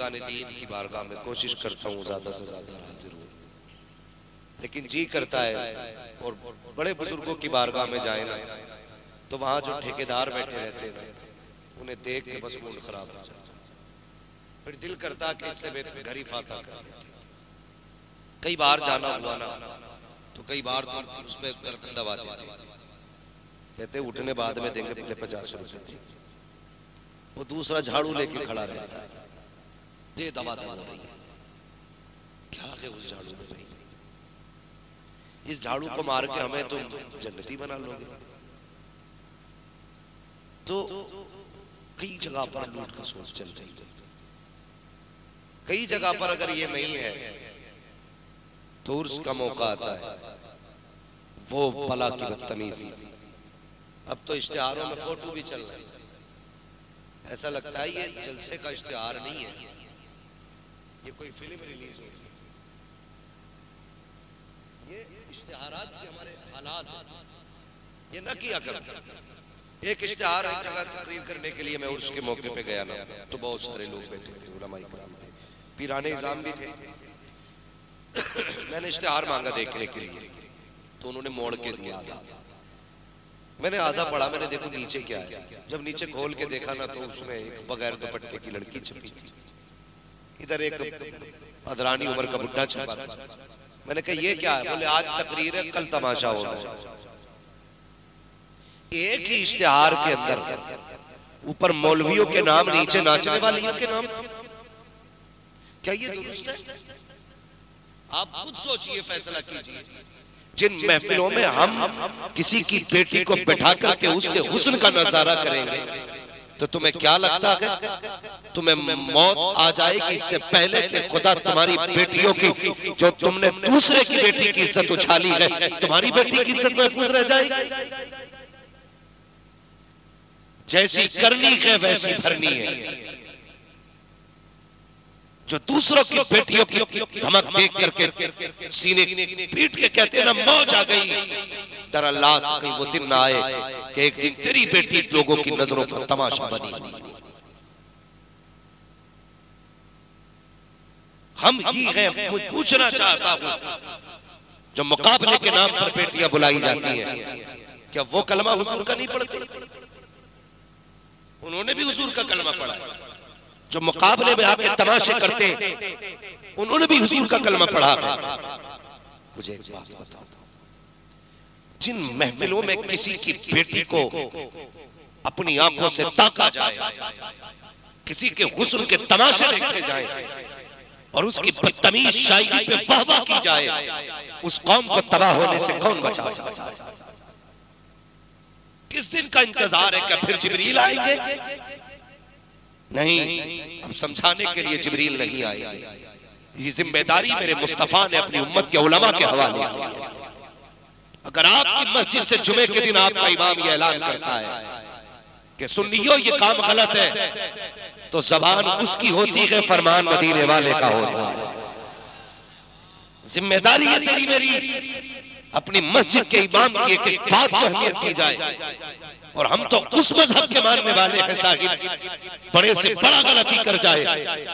बुजुर्गान दीन की बारगाह में कोशिश करता हूँ ज्यादा से ज्यादा हाजिर हूँ, लेकिन जी करता है और बड़े बुजुर्गों की बारगाह में जाए ना तो वहां जो ठेकेदार बैठे रहते हैं उन्हें देख के बस मूड खराब हो जाता है। फिर दिल करता कि इससे बेहतर घर ही फाता कर लेते। कई बार जाना हुआ ना तो कई बार तो उस पर गर्दन दबा देते, कहते उठने बाद में देंगे पहले 50 रुपए। वो दूसरा झाड़ू लेके खड़ा रहता है, ये दबा दबा रही है, क्या है उस झाड़ू में भाई, इस झाड़ू को मार के हमें तुम जन्नती बना लोगे। तो कई जगह पर लूट का सोच चल रही है, कई जगह पर अगर ये नहीं है तो उर्स का मौका आता है, वो भला की बदतमीजी। अब तो इश्तिहारों में फोटो भी चल रहे हैं, ऐसा लगता है ये जलसे का इश्तिहार नहीं है, ये कोई फिल्म रिलीज हो रही है। ये इश्तिहारात के हमारे हालात ये न किया कर। एक इश्तिहार एक जगह तकरीर करने के लिए मैं उर्स के मौके पे गया ना तो बहुत सारे लोग बैठे थे, उलमा इकराम थे, पीराने इज़ाम भी थे। मैंने इश्तिहार मांगा देखने के लिए तो उन्होंने मोड़ के दिया। मैंने आधा पढ़ा, मैंने देखो नीचे क्या है। जब नीचे खोल के देखा ना तो उसमें एक बगैर दुपट्टे की लड़की छपी थी, इधर एक अदरानी उम्र का बुढ़ा छपा था। मैंने कहा ये क्या है? बोले आज तकरीर है, कल तमाशा होगा। एक ही इश्तिहार के अंदर ऊपर मौलवियों के नाम, नीचे नाचने वालियों के नाम, क्या ये दुरुस्त है? आप खुद सोचिए, फैसला कीजिए। जिन महफिलों में हम किसी की बेटी को बैठा करके उसके हुस्न का नजारा करेंगे तो तुम्हें क्या लगता है तुम्हें मौत आ जाएगी इससे पहले कि खुदा तुम्हारी बेटियों की, जो तुमने दूसरे की बेटी की इज्जत उछाली है, तुम्हारी बेटी की इज्जत महफूज रह जाएगी? जैसी करनी है वैसी भरनी है। जो दूसरों की बेटियों की धमक देख करके सीने पीट के कहते हैं ना मौज आ गई, डर अल्लाह से कहीं वो दिन ना आए कि एक दिन तेरी बेटी लोगों की नजरों का तमाशा बनी। हम ही हैं। मुझे पूछना चाहता हूं, जो मुकाबले के नाम पर बेटियां बुलाई जाती हैं, क्या वो कलमा हुजूर का नहीं पढ़ती? उन्होंने भी हुजूर का कलमा पढ़ा। जो मुकाबले में आके तमाशे करते उन्होंने भी हुजूर का कलमा पढ़ा। मुझे एक बात बताओ, जिन महफिलों में किसी की बेटी को अपनी आंखों से ताका जाए, किसी के हुस्न के तमाशे देखे जाए और उसकी बदतमीज शायरी पे वाहवाह की जाए, उस कौम को तबाह होने से कौन बचा सकता है? किस दिन का इंतजार है? क्या फिर जिब्रील आएंगे? नहीं, अब समझाने के लिए जिब्रील नहीं आएंगे। ये जिम्मेदारी मेरे मुस्तफा ने अपनी उम्मत के उलमा के हवाले की। अगर आपकी मस्जिद से जुमे के दिन आपका इमाम ये ऐलान करता है कि सुन्नियों ये काम गलत है, तो जबान उसकी होती है, फरमान मदीने वाले का होता है। जिम्मेदारी है तेरी मेरी, अपनी मस्जिद के इमाम की एक एक बात को अहमियत दी जाए। और हम तो उस मजहब के मानने वाले हैं साहिब, बड़े से बड़ा गलती कर जाए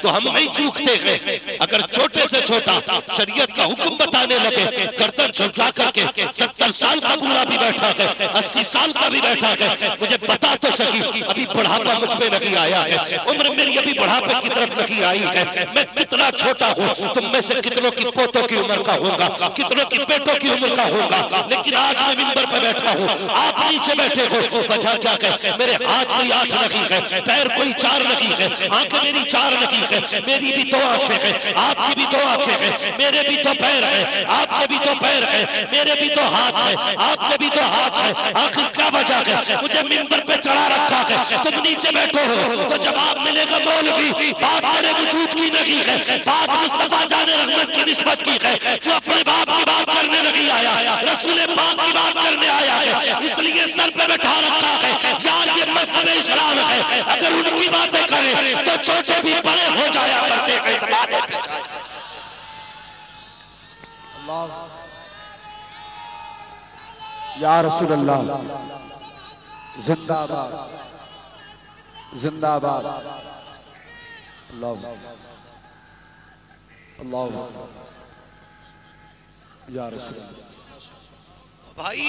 तो हम नहीं चूकते हैं। अगर छोटे से छोटा शरीयत का हुक्म बताने लगे, गर्दन झुका करके 70 साल का बूढ़ा भी बैठा है, 80 साल का भी बैठा है, मुझे बता तो सकी अभी बुढ़ापा मुझ पे नहीं आया है, उम्र मेरी अभी बुढ़ापे की तरफ नहीं आई है, मैं कितना छोटा हूँ, तुम में से कितनों की पोतों की उम्र का होगा, कितनों की बेटों की उम्र का होगा, लेकिन आज मैं मिंबर पर बैठा हूँ, आप नीचे बैठे हो। वजह क्या है? मेरे हाथ कोई 8 नहीं है, पैर कोई 4 नहीं है, आंखें मेरी 4 नहीं है, मेरी भी 2 आंखें हैं, आपकी भी 2 आंखें हैं, मेरे भी तो पैर हैं, आपके भी तो पैर हैं, मेरे भी तो हाथ हैं, आपके भी तो हाथ हैं। आखिर क्या वजह है? मुझे मिंबर पे चढ़ा रखा है, तुम नीचे बैठो हो तो जवाब मिलेगा मौलवी, बात मेरे वजूद की नहीं है, बात मुस्तफा जाने रहमत की निस्बत की है, जो अपने बाप की बात करने नहीं आया, रसूल पाक की बात करने आया है, इसलिए सर पे बैठा रखा है। यार ये मज़हब इस्लाम है, अगर उनकी बातें करें तो छोटे भी बड़े हो जाया करते हैं। ज़माने पे अल्लाह या रसूल अल्लाह, जिंदाबाद जिंदाबाद। अल्लाह अल्लाह या रसूल भाई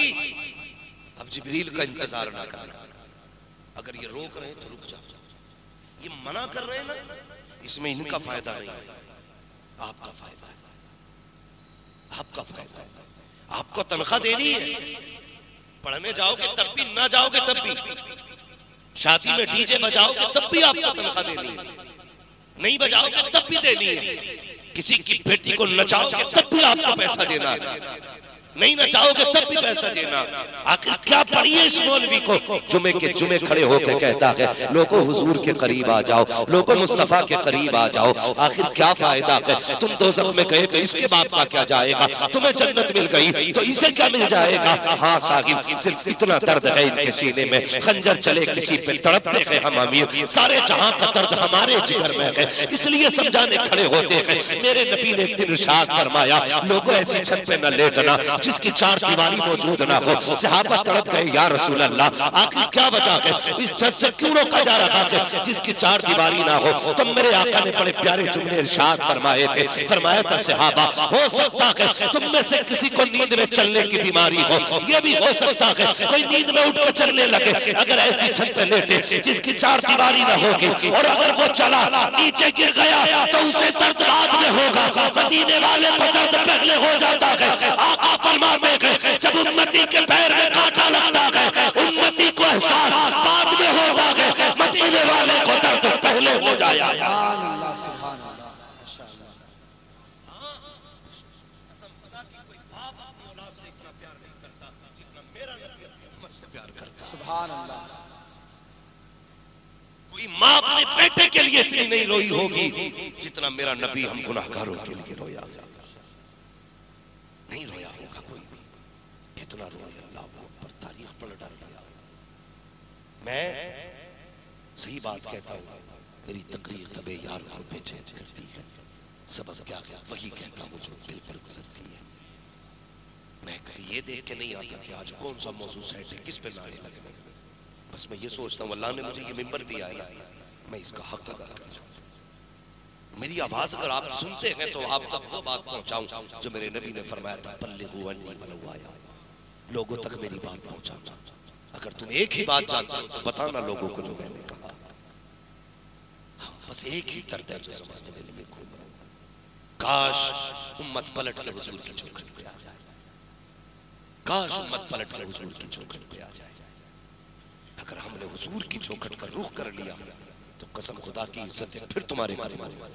अब जिब्रील का इंतजार ना करना। अगर ये रोक रहे हैं तो रुक जाओ, ये मना कर रहे हैं ना, इसमें इनका फायदा नहीं है, आपका फायदा है, आपका फायदा है। आपको तनख्वाह देनी है, पढ़ने जाओगे तब भी, ना जाओगे तब भी, शादी में डीजे बजाओगे तब भी आपको तनख्वाह देनी है, नहीं बजाओगे तब भी देनी है, किसी की बेटी को नचाओगे तब भी आपको पैसा देना है, नहीं नचाओगे तब भी पैसा देना। आखिर क्या पढ़िए इस मौलवी को जुमे के जुमे खड़े होकर कहता है लोगों हुजूर के करीब आ जाओ, लोगों मुस्तफा के करीब आ जाओ। आखिर क्या फायदा है? तुम दोज़ख में गए तो इसके बाप का क्या जाएगा, तुम्हें जन्नत मिल गई तो इसे क्या मिल जाएगा। हाँ साहिब, सिर्फ इतना दर्द है इनके सीने में, खंजर चले किसी पे तड़पते हैं हम अमीर, सारे जहां का दर्द हमारे जिगर में है, इसलिए समझाने खड़े होते हैं। मेरे नबी ने एक दिन इरशाद फरमाया लोगों ऐसी छत पे न लेटना जिसकी चार दीवारी मौजूद ना हो। सहाबा तड़प गए, या रसूल अल्लाह आखिर क्या वजह है, इस छत से क्यों रोका जा रहा है जिसकी चार दीवारी ना हो। तो मेरे आका ने बड़े प्यारे जुमले इरशाद फरमाए थे। फरमाया था सहाबा हो सकता है तुम में से किसी को नींद में चलने की बीमारी हो, ये भी हो सकता है कोई नींद में उठ कर चलने लगे, अगर ऐसी छत पे लेटे जिसकी चार दीवारी ना होगी और अगर वो चला नीचे गिर गया तो उसे दर्द बाद में होगा, मदीने वाले को दर्द पहले हो जाता है। आका फरमाते हैं जब उम्मती के पैर में कांटा लगता है उम्मती को एहसास बाद में होता है, मदीने वाले को दर्द पहले हो जाया। सुभान अल्लाह सुभान अल्लाह माशाअल्लाह। सुभान अल्लाह। कोई माँ अपने बेटे के लिए इतनी नहीं रोई होगी जितना मेरा नबी हम गुनाहगारों के लिए रोया, नहीं रोया होगा कोई भी, कितना रोया। अल्लाह पर तारीख पलट डाली। मैं सही बात कहता हूँ, मेरी तकरीर तबे यार को बेचैन करती है। सबब क्या क्या वही कहता हूँ जो दिल पर गुजरती है। मैं कहीं ये देख के नहीं आता कि आज कौन सा मौजूद सेट है, किस पे नारे लगने, बस मैं ये सोचता हूँ अल्लाह ने मुझे ये मिंबर दिया है ना, मैं इसका हक अदा कर जाऊँ। मेरी आवाज अगर आप सुनते हैं तो आप तक वो बात पहुंचाऊं जो मेरे नबी ने फरमाया था, बल्लिगू अन्नी वलौ आया, लोगों तक मेरी बात पहुंचाना। अगर तुम एक ही बात जानते हो तो बताना लोगों को जो मैंने कहा। बस एक ही दर्द है जो जमाने में लिए घूम रहा हूं, काश उम्मत पलट के हुजूर की चौखट पे आ जाए, काश उम्मत पलट के हुजूर की चौखट पे आ जाए। अगर हमने हुजूर की चौखट का रुख कर लिया तो कसम खुदा की इज्जत है फिर तुम्हारे कदमों में,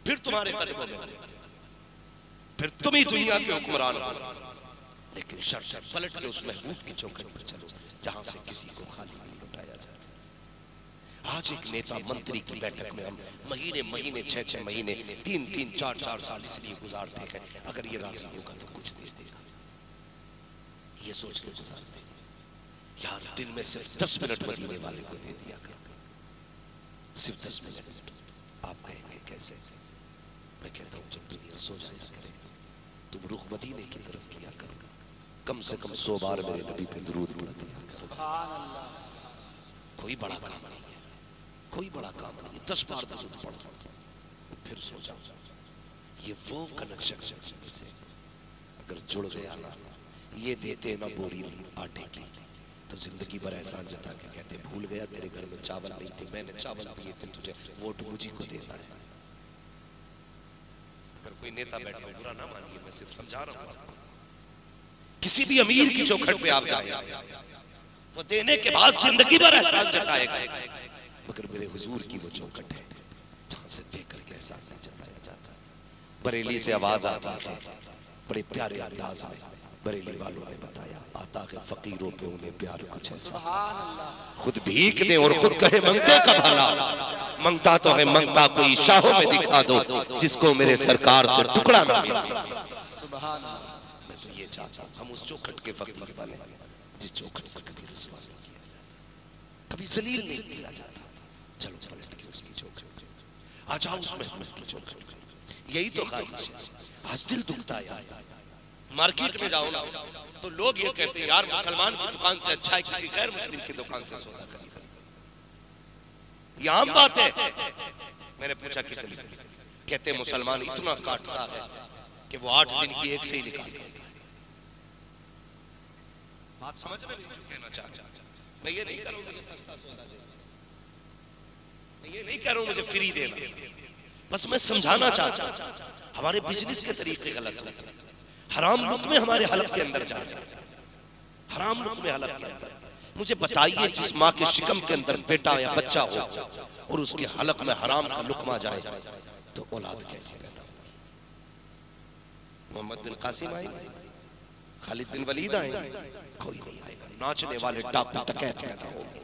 फिर तुम्हारे कदमों में, फिर तुम ही दुनिया के हुक्मरान हो। लेकिन शर्त पलट के उस महबूब की चौखट पर चलो जहां से किसी को खाली नहीं लौटाया जाता। आज एक नेता मंत्री की बैठक में हम महीने महीने 6-6 महीने 3-3 4-4 साल इसलिए गुजारते हैं अगर ये राजी होगा तो कुछ दे देगा, ये सोच के गुजारते हैं। यार दिन में सिर्फ 10 मिनट मदीने वाले को दे दिया कर, सिर्फ 10 मिनट। आप कहेंगे कैसे? मैं कहता हूं जब दुनिया सो जाया करे तुम रुख मदीने की तरफ किया करो, कम से कम 100 बार मेरे नबी पे दुरूद पढ़ दिया करो। सुभान अल्लाह। कोई बड़ा काम नहीं है, कोई बड़ा काम नहीं है, 10 बार दुरूद पढ़ो फिर सो जाओ। ये वो कनेक्शन से अगर जुड़ गया ना, ये देते ना बोरी आटे की तो जिंदगी भर एहसान जता के कहते भूल गया तेरे घर में चावल नहीं थे, मैंने चावल दिए थे तुझे, वोट मुझी को देना है। अगर कोई नेता बैठा बुरा ना मानिए, मैं सिर्फ समझा रहा हूं आपको। किसी भी अमीर की चौखट पे आप जाए वो देने के बाद जिंदगी भर एहसान जताएगा, मगर मेरे हुजूर की वो चौखट है जहां से देख करके एहसान नहीं जताया जाता। बरेली से आवाज आती है बड़े प्यारे अंदाज में, बरेली वालों ने बताया आता है फकीरों पे उन्हें प्यार कुछ ऐसा, खुद भीख दे और खुद कहे मंगते का भला, मंगता तो है मंगता कोई शाहों में दिखा दो जिसको मेरे सरकार से टुकड़ा ना मिले। मैं तो ये चाहता हूँ हम उस चौखट के फकीर बने जिस चौखट पर कभी रुसवा नहीं किया जाता, कभी जलील नहीं किया जाता। चलो पलट के उसकी चौखट आ जाओ, उस महमूद की चौखट, यही तो ख्वाहिश है। आज दिल दुखता है यार, मार्केट में जाओ ना तो लोग ये कहते हैं यार मुसलमान की दुकान से अच्छा है किसी गैर मुस्लिम की दुकान से सौदा खरीदना। ये आम बात है। मैंने पूछा किसी ने, कहते मुसलमान इतना काटता है कि वो 8 दिन की एक से ही निकाल देता है। बात समझ में नहीं कहना चाहता। मैं ये नहीं कह रहा हूं मुझे सस्ता सौदा दे, मैं ये नहीं कह रहा हूं मुझे फ्री देना, बस मैं समझाना चाहता हूं हमारे बिजनेस के तरीके गलत होते हैं। हराम लुक में हमारे हलक के अंदर जा जाए, हराम लुक में हलक के अंदर। मुझे बताइए जिस माँ के शिकम के अंदर बेटा या बच्चा हो और उसके हलक में हराम का लुकमा जाए तो औलाद कैसे पैदा होगी? मोहम्मद बिन कासिम आएंगे, खालिद बिन वलीद आएंगे? कोई नहीं आएगा। नाचने वाले डाकू डकैत पैदा होंगे।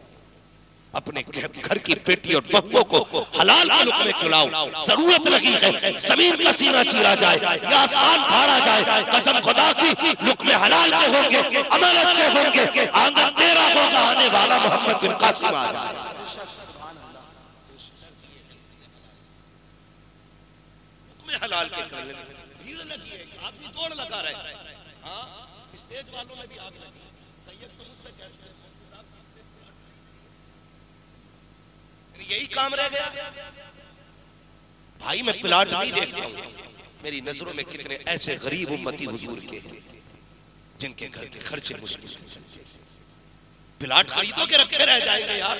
अपने घर की बेटी और बहुओं को हलाल के लुकमे खिलाओ। जरूरत लगी है जमीन का सीना चीरा जाए या आसमान फाड़ा जाए, कसम खुदा की लुकमे हलाल के होंगे, अमल अच्छे होंगे, आंगन तेरा होगा, आने वाला मोहम्मद बिन कासिम आ जाए। लुकमे हलाल के भीड़ लगी है, आदमी दौड़ लगा रहे हैं। हाँ, स्टेज वालों में भी आग लगी। तैयब तो मुझसे कहते हैं यही काम रह गया। भाई मैं प्लाट नहीं देखता हूं, मेरी नजरों में कितने ऐसे गरीब उम्मती हुजूर के हैं जिनके घर के खर्चे मुश्किल से चलते। प्लाट खरीदो के रखे रह जाएंगे यार।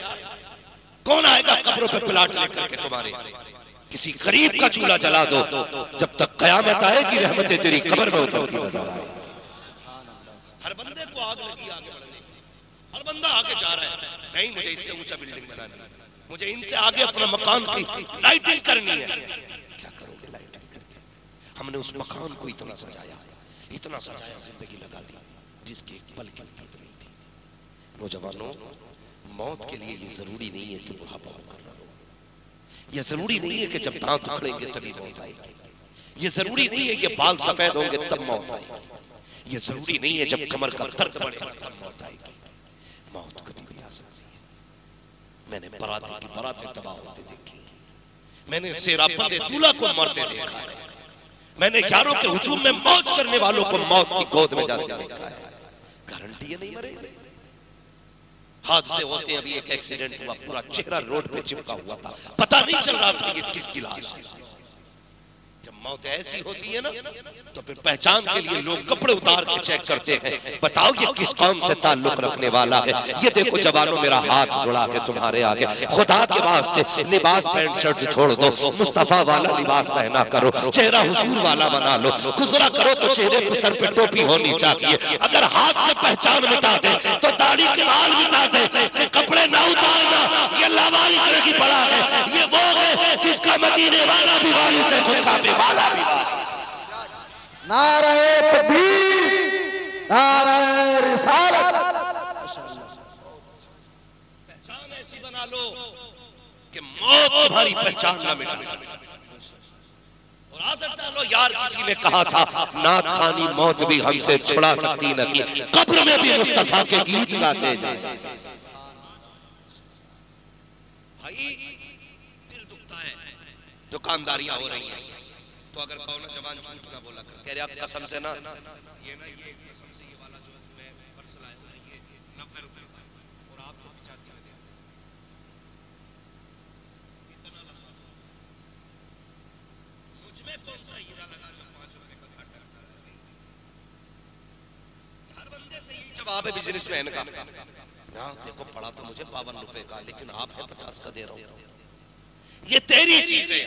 कौन आएगा कब्रों पे प्लाट लेकर के तुम्हारे? किसी गरीब का चूल्हा जला दो, जब तक कयामत आएगी रहमतें तेरी कब्र में उतरती नजर आएगी। हर बंदे को आग लगी आगे बढ़ने, हर बंदा आगे जा रहा है। नहीं मुझे इससे ऊंचा बिल्डिंग बनानी, मुझे इनसे आगे अपना मकान की लाइटिंग करनी है। क्या करोगे लाइटिंग करके? हमने उस मकान को इतना सजाया, इतना सजाया, जिंदगी लगा दी जिसकी एक पल की उम्मीद नहीं थी। नौजवानों, मौत के लिए ये जरूरी नहीं है कि बुढ़ापा होकर रहो। ये जरूरी नहीं है कि जब दांत उखड़ेंगे तभी मौत आएगी। ये जरूरी नहीं है ये बाल सफेद होंगे तब मौत आएगी। ये जरूरी नहीं है जब कमर का दर्द बढ़ेगा तब मौत आएगी। मौत कभी भी आ सकती है। मैंने बरातें की बरातें तबाह होते देखी, मैंने सेरापंदे दूल्हा को मरते देखा है, मैंने यारों के हुजूम में मौज करने वालों को मौत की गोद में जाते देखा है। गारंटी है नहीं मरेंगे। हादसे होते हैं, अभी एक एक्सीडेंट हुआ, पूरा चेहरा रोड पे चिपका हुआ था, पता नहीं चल रहा था ये किसकी लाश है। जब मौत ऐसी होती है ना तो फिर पहचान के लिए लोग कपड़े उतार के चेक करते हैं, बताओ ये किस कौम से ताल्लुक रखने वाला है। ये देखो जवानों, मेरा हाथ जुड़ा के तुम्हारे आगे, खुदा के वास्ते लिबास पैंट शर्ट छोड़ दो, मुस्तफा वाला लिबास पहना करो, चेहरा हुजूर वाला बना लो। गुजरा करो तो चेहरे पे सर पे टोपी होनी चाहिए। अगर हाथ से पहचान मिटा दे तो दाढ़ी के बाल मिटा दे, कपड़े ना उतारना, ये लावारिस लगी पड़ा है। ये वो है जिसका मदीने वाला भी वाली से झुका वाला भी। नारे तकबीर, नारे रिसालत। पहचान ऐसी बना लो कि मौत तुम्हारी पहचान ना मिटा सके। और आदत डालो, यार किसी ने कहा था नात खानी मौत भी हमसे छुड़ा सकती न थी, कब्र में भी मुस्तफा के गीत गाते जाए। भाई दिल दुखता है, दुकानदारियां हो रही हैं, तो अगर कहो ना जवान झूठ ना बोला कर, कह रहे आप कसम से ना ये कसम से ये वाला जो मैं पर्स लाया हूं ये 90 रुपए का और आप तो 85 में दे इतना लगा। मुझ में कौन सा हीरा लगा जो 5 रुपए का घाटा? हर बंदे से यही जवाब है बिजनेसमैन का। हाँ देखो पड़ा तो मुझे 52 रुपए का, लेकिन आप 50 का दे रहा हूं। ये तेरी चीज है,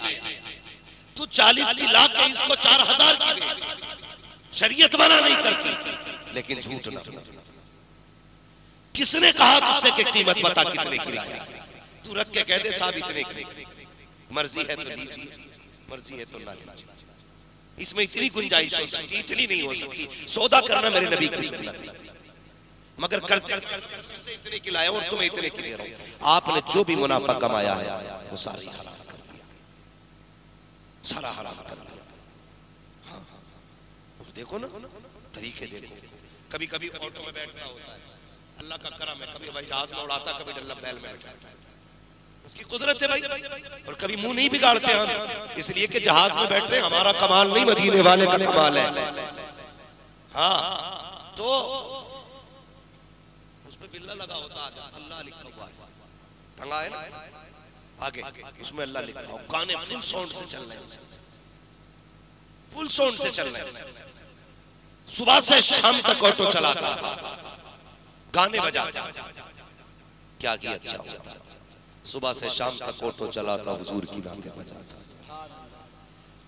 तू 40 की लाख है, इसको 4000 की दे। शरीयत मना नहीं करती, लेकिन झूठ ना। किसने कहा तुझसे कि कीमत बता कितने की लाई? तू रख के कह दे साहब इतने की, मर्जी है तो लीजिए, मर्जी है तो ना लीजिए। इसमें इतनी गुंजाइश हो सकती, इतनी नहीं हो सकती। सौदा करना मेरे नबी की सुन्नत है, मगर करते से इतने की लाया और तुम्हें इतने की दे रहा हूं। आपने जो भी मुनाफा कमाया है वो सारी हराम कर दिया, सारा हराम कर दिया। हाँ हाँ देखो ना तरीके देखो। कभी कभी ऑटो में बैठना होता है, अल्लाह का करम है, कभी हवाई जहाज में उड़ाता, कभी डल्ला बैल में बैठता है, उसकी कुदरत है भाई। और कभी मुंह नहीं बिगाड़ते हम, इसलिए कि जहाज में बैठ रहे हैं, हमारा कमाल नहीं मदीने वाले का कमाल है। हाँ तो उसमें बिल्ला लगा होता है, अल्लाह लिखा हुआ है, टंगा है ना आगे, उसमें अल्लाह लिखा हो, गाने फुल साउंड से चल रहे हैं। फुल साउंड से चल रहे हैं, सुबह से शाम तक ऑटो चलाता, गाने बजाता, क्या किया अच्छा होता, सुबह से शाम तक ऑटो चलाता, हुजूर की नाते बजाता।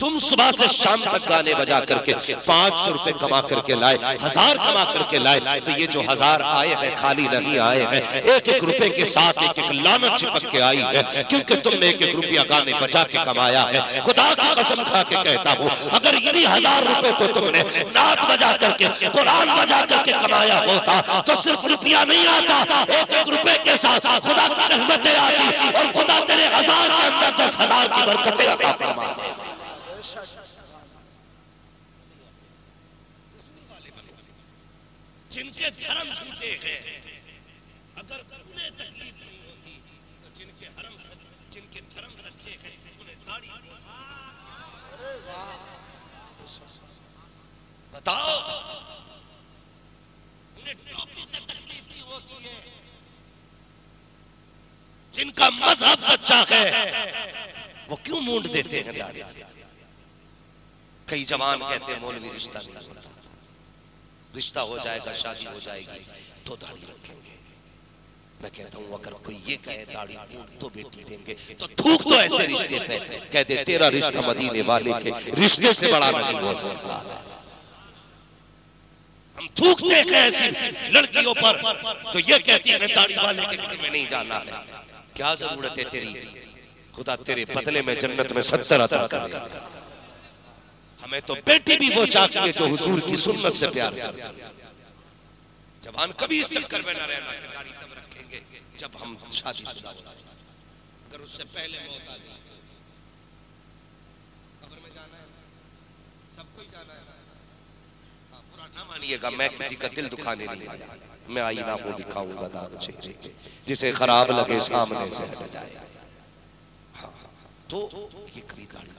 तुम सुबह से शाम तक गाने बजा करके 500 रुपए कमा करके लाए, 1000 कमा करके लाए, तो ये जो 1000 आए हैं खाली नहीं आए हैं, एक एक रुपए के साथ एक एक लानत चिपक के आई है, क्योंकि तुमने एक एक रुपया गाने बजा के कमाया है। खुदा की कसम खा के कहता हूँ, अगर इन्हीं 1000 रुपए को तुमने नात बजा करके, कुरान बजा करके कमाया होता तो सिर्फ रुपया नहीं आता, एक एक रुपए के साथ खुदा की रहमतें आती और खुदा तेरे 1000 के अंदर 10,000 की बरकतें अता फरमाता। जिनके धर्म झूठे हैं, अगर उन्हें तकलीफ नहीं होती तो जिनके धर्म सच्चे हैं उन्हें दाढ़ी बताओ, उन्हें टोपी से तकलीफ नहीं होती है। जिनका मजहब सच्चा है वो क्यों मूंड देते हैं दाढ़ी? कई जवान कहते हैं मौलवी रिश्ता नहीं होता, रिश्ता हो जाएगा, शादी हो जाएगी तो दाढ़ी रखेंगे। मैं कहता हूं अगर कोई ये कहे दाढ़ी तो बेटी देंगे, तो थूक तो ऐसे रिश्ते पे, कह दे तेरा रिश्ता मदीने वाले के रिश्ते से बड़ा नहीं हो सकता। हम थूकते हैं ऐसी लड़कियों पर तो ये कहती है दाढ़ी वाले के घर में नहीं जाना है। क्या जरूरत है तेरी? खुदा तेरे बदले में जन्नत में 70 अता करेगा। हमें तो बेटी भी वो चाहती है जो हुजूर की सुन्नत से प्यार करती है। जवान कभी इस चक्कर में ना रहना कि दाढ़ी तब रखेंगे जब हम शादीशुदा हो जाए, अगर उससे पहले मौत आ गई कब्र में जाना है, सबको ही जाना है। बुरा ना मानिएगा, मैं किसी का दिल दुखाने नहीं आया, मैं आईना मुंह दिखाऊंगा दाग चेहरे के, जिसे खराब लगे सामने से हट जाए। तो ये कभी दाढ़ी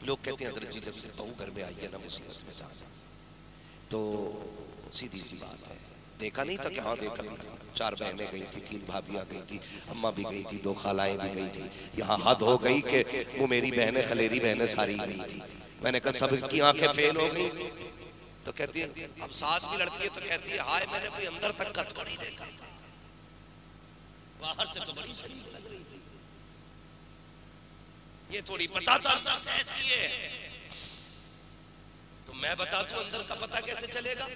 लोग कहते हैं हजरत जी जब से बहू घर में आई है ना मुसीबत में जाना, तो सीधी सी बात है, देखा नहीं था कि हाँ देखा नहीं था। 4 बहनें गई थी, 3 भाभियां गई थी, अम्मा भी गई थी, 2 खालाएं भी गई थी। यहाँ हद हो गई कि वो मेरी बहनें खलेरी बहनें सारी गई थी। मैंने कहा सबकी आंखें फेल हो गई, तो कहती है अब सास की लड़की है तो कहती है हाय मैंने कोई अंदर तक का थोड़ी देखा, बाहर से तो बड़ी शरीफ लग रही थी, ये थोड़ी पता था अंदर से ऐसी है। तो मैं बता दूं अंदर का पता कैसे चलेगा?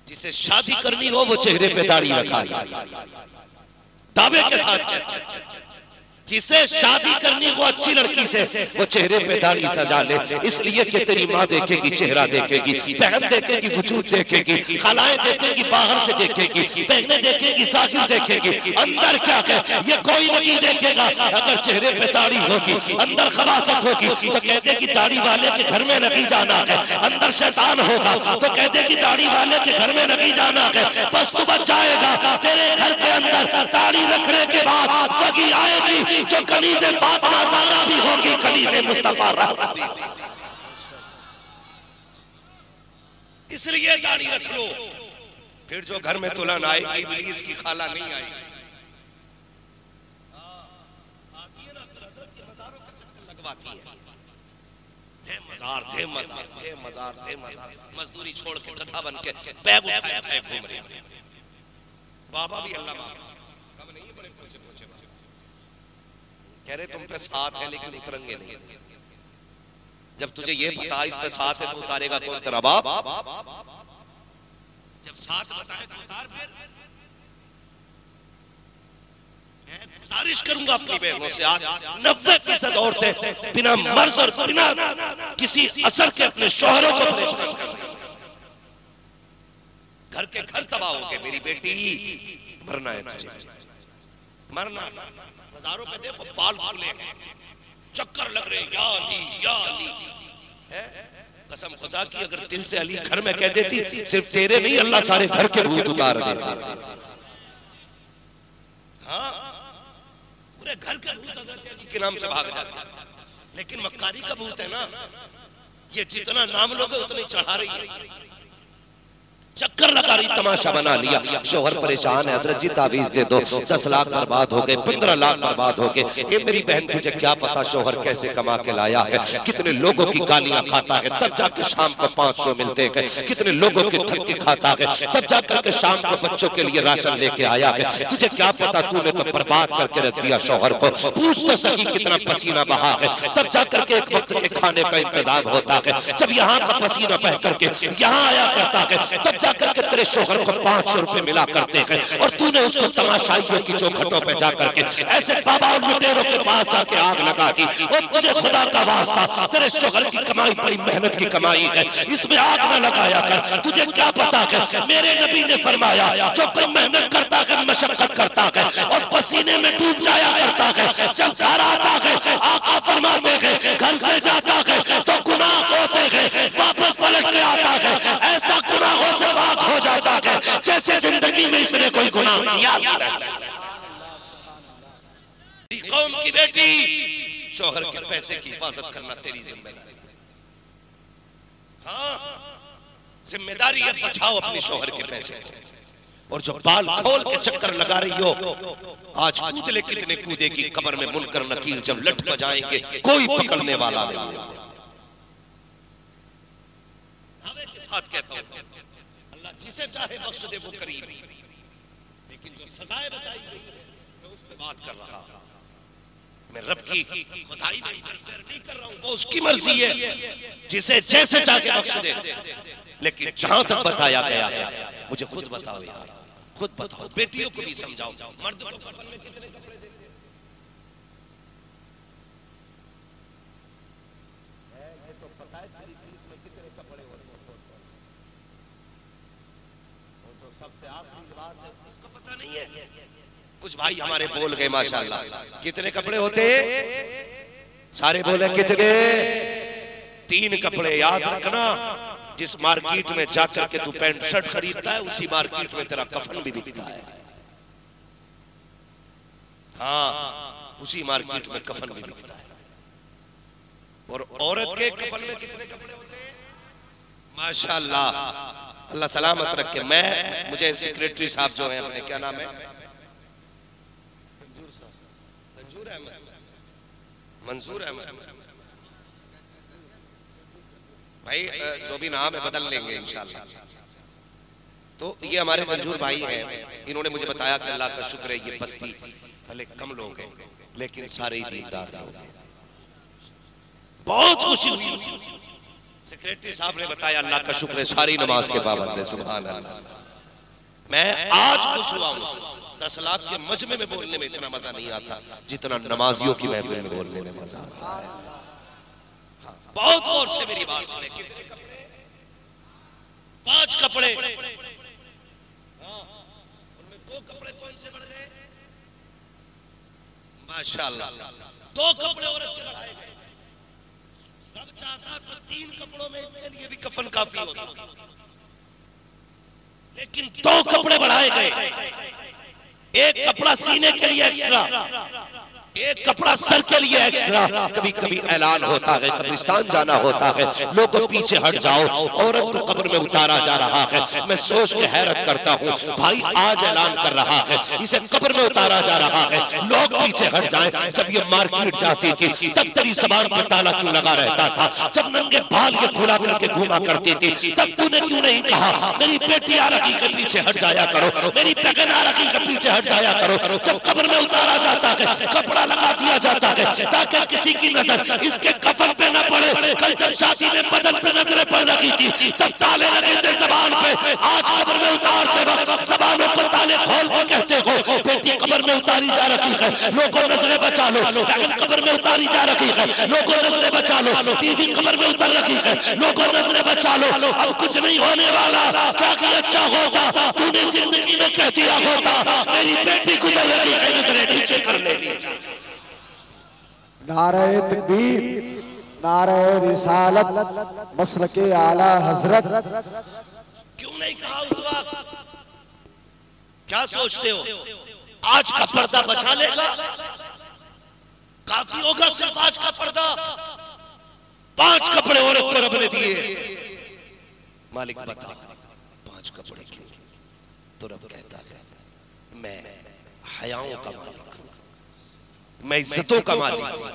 जिसे शादी करनी हो वो चेहरे पे दाढ़ी रखा दावे के साथ कहता है, जिसे शादी करनी हो अच्छी लड़की से वो चेहरे पे दाढ़ी सजा ले, इसलिए कि तेरी माँ देखेगी चेहरा देखेगी, बहन देखेगी वजूद देखेगी, खालाएं देखेगी बाहर से देखेगी, बहनें देखेगी साकिब देखेगी, अंदर क्या है ये कोई नहीं देखेगा। अगर चेहरे पे दाढ़ी होगी अंदर खबासत होगी तो कह देगी दाढ़ी वाले के घर में नहीं जाना है, अंदर शैतान होगा तो कह देगी दाढ़ी वाले के घर में नहीं जाना है। बस तू बच जाएगा, तेरे घर के अंदर दाढ़ी रखने के बाद वही आएगी जो कनीज़े फातिमा ज़हरा भी होगी, कनीज़े मुस्तफा रहमत। इसलिए दाढ़ी रख लो, फिर जो घर में दुल्हन आएगी इब्लीस की खाला नहीं आएगी। आती है ना मज़ारों का चक्कर लगवाती है, दे मज़ार मजदूरी छोड़ के गधा बन के बैग उठाए घूम रहे हैं। बाबा भी अल्लाह माफ कब नहीं बड़े पहुंचे कह रहे तुम पे साथ है लेकिन उतरेंगे नहीं। जब तुझे ये पता इस पे साथ है तो उतारेगा कौन? तेरा बाप। जब साथ बताए तो उतार। फिर मैं गुजारिश करूंगा अपनी बहनों से, आज 90% औरतें बिना मर्ज और बिना किसी असर के अपने शौहरों को परेशान कर रही हैं। घर के घर तबाह हो गए। मेरी बेटी मरना है तुझे, मरना। बाजारों पे देखो बाल खुले चक्कर लग रहे या अली या अली। कसम खुदा की अगर दिल से अली घर में कह देती, सिर्फ तेरे नहीं अल्लाह सारे घर के भूत उतार देता। हाँ पूरे घर के भूत अली के नाम से भाग जाते। लेकिन मक्कारी का भूत है ना, ये जितना नाम लोगे उतनी चढ़ा रही है। चक्कर लगा रही, तमाशा बना लिया। शोहर परेशान है, हजरत जी तावीज दे दो। 10 लाख बर्बाद हो गए, 15 लाख बर्बाद हो गए। ये मेरी बहन तुझे क्या पता शोहर कैसे कमा के लाया है, कितने लोगों की गालियां खाता है, तब जाके शाम को 500 मिलते हैं, कितने लोगों के धक्के खाता है, तब जाकर के शाम को बच्चों के लिए राशन लेके आया है। तुझे क्या पता, तूने तो बर्बाद करके रख दिया शोहर को। पूछ तो सकी कितना पसीना बहा है, तब जाकर के एक वक्त के खाने का इंतजाम होता है। जब यहाँ का पसीना बह करके यहाँ आया करता है, तब जाकर के तेरे शोहर को 500 रुपए मिला करते हैं, और तूने उसको तमाशाइयों की चौखटों पे जाकर के ऐसे बाबा और लुटेरों के पास जाके आग लगा दी। और तुझे खुदा का वास्ता, तेरे शोहर की कमाई बड़ी मेहनत की कमाई है, इसमें आग न लगाया कर। तुझे क्या पता है, मेरे नबी ने फरमाया जो कोई मेहनत करता है, मशक्कत करता है और पसीने में डूब जाया करता है, जब घर आता है आका फरमाते हैं घर से जाता है तो गुनाह होते हैं, वापस पलट के आता है ऐसा गुनाहों से पाक हो जाता है जैसे जिंदगी में इसने कोई गुनाह किया। कौम की बेटी, शोहर के पैसे की हिफाजत करना तेरी जिम्मेदारी। हाँ, जिम्मेदारी है, बचाओ अपने शोहर के पैसे। और जो बाल खोल के चक्कर लगा रही हो, आज कूद ले कितने कूदेगी, कब्र में मुनकर नकीर जब लट बजाएंगे कोई पकड़ने वाला नहीं। साथ कहता हूं, अल्लाह जिसे चाहे बख्श दे वो करीम, लेकिन जो सजाएं बताई गई है मैं उस पे बात कर रहा हूं। मैं रब की खुदाई में इंटरफेयर नहीं कर रहा हूं, वो उसकी मर्जी है, जिसे जैसे चाहे बख्श दे। लेकिन जहां तक बताया गया है, मुझे खुद बताओ यार, खुद बताओ, बेटियों को भी समझाओ, मर्दों को कफन में कितने कपड़े देते हैं? ये तो पता है तेरी फीस में कितने कपड़े होते हैं, वो तो सबसे आखिरी बात है, उसको पता नहीं है। कुछ भाई हमारे बोल गए माशाल्लाह, कितने कपड़े होते हैं? सारे बोले कितने? 3 कपड़े। याद रखना, जिस मार्केट में जाकर के तू पैंट शर्ट खरीदता है, उसी मार्केट में तेरा कफन भी बिकता है। हाँ, उसी मार्केट में कफन भी बिकता है। और औरत के कफन में कितने कपड़े होते हैं? माशाल्लाह, अल्लाह सलामत रखे। मुझे सेक्रेटरी साहब जो है अपने, क्या नाम है, मंजूर अहमद भाई, जो भी नाम है बदल लेंगे इंशाल्लाह। तो ये हमारे मंजूर भाई हैं, इन्होंने मुझे बताया कि अल्लाह का शुक्र है ये बस्ती भले कम लोग हैं लेकिन सारे ही दीनदार लोग हैं। बहुत खुशी हुई, सेक्रेटरी साहब ने बताया अल्लाह का शुक्र है सारी नमाज के पाबंद है, सुभान अल्लाह। मैं आज खुश हुआ हूं। 10 लाख के मजमे में बोलने में इतना मजा नहीं आता जितना नमाजियों की महफिल में बोलने में मजा आता है। बहुत गौर से मेरी बात सुने। कितने कपड़े? 5 कपड़े। हाँ, उनमें 2 कपड़े कौन से बढ़ गए? माशाल्लाह, 2 कपड़े औरत के बढ़ाए गए। सब चाहता तो 3 कपड़ों में इसके लिए भी कफन काफी होता, लेकिन 2 कपड़े बढ़ाए गए। एक कपड़ा सीने के लिए एक्स्ट्रा, एक कपड़ा सर के लिए एक्स्ट्रा। कभी कभी ऐलान होता है, कब्रिस्तान जाना होता है, लोगों पीछे हट जाओ, औरत को कब्र में उतारा जा रहा है। मैं सोच के हैरत करता हूँ, भाई आज ऐलान कर रहा है इसे कब्र में उतारा जा रहा है, लोग पीछे हट जाएं। जब ये मार्केट जाती थी तब तेरी ज़बान पर ताला क्यों लगा रहता था? जब नंगे बाल ये खुला करके घूमा करती थी तब तूने क्यों नहीं कहा मेरी बेटी आ रही के पीछे हट जाया करो, मेरी बहन आ रही के पीछे हट जाया करो? जब कब्र में उतारा जाता है कपड़ा लगा दिया जाता है ताकि किसी की नजर इसके कफन पे न पड़े। कल जब शादी में बदन पे नजरें पड़ रही थी तब ताले लगे थे ज़बान पे, आज कब्र में उतारते वक्त ज़बानों को ताले खोल के कहते हो बेटी कब्र में उतारी जा रही है, लोगों नजरें बचा लो। बहन कब्र में उतारी जा रही है, लोगों नजरें बचा लो। बीवी कब्र में उतर रही है, लोगों नजरें बचा लो। अब कुछ नहीं होने वाला, क्या कि अच्छा होता तूने जिंदगी में कह दिया होता मेरी बेटी गुजर रही है, नजरें नीचे कर लेनी। नारे तकबीर, नारे रिसालत, मसलके आला हजरत। क्यों नहीं कहा उस वक्त? क्या सोचते हो आज का पर्दा बचा लेगा? काफी होगा सिर्फ आज का पर्दा? 5 कपड़े औरत को रब ने दिए, मालिक बता 5 कुछ कपड़े क्यों? तो रब कहता है मैं हयाओं का मालिक हूं, मैं इज्जतों का मालिक हूं।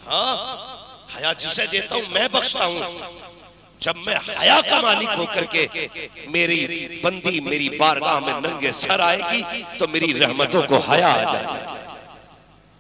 हाँ, हया जिसे देता हूं मैं बख्शता हूं। जब मैं हया का मालिक होकर के मेरी बंदी मेरी बारगाह में नंगे सर आएगी तो मेरी रहमतों को हया आ जाएगी।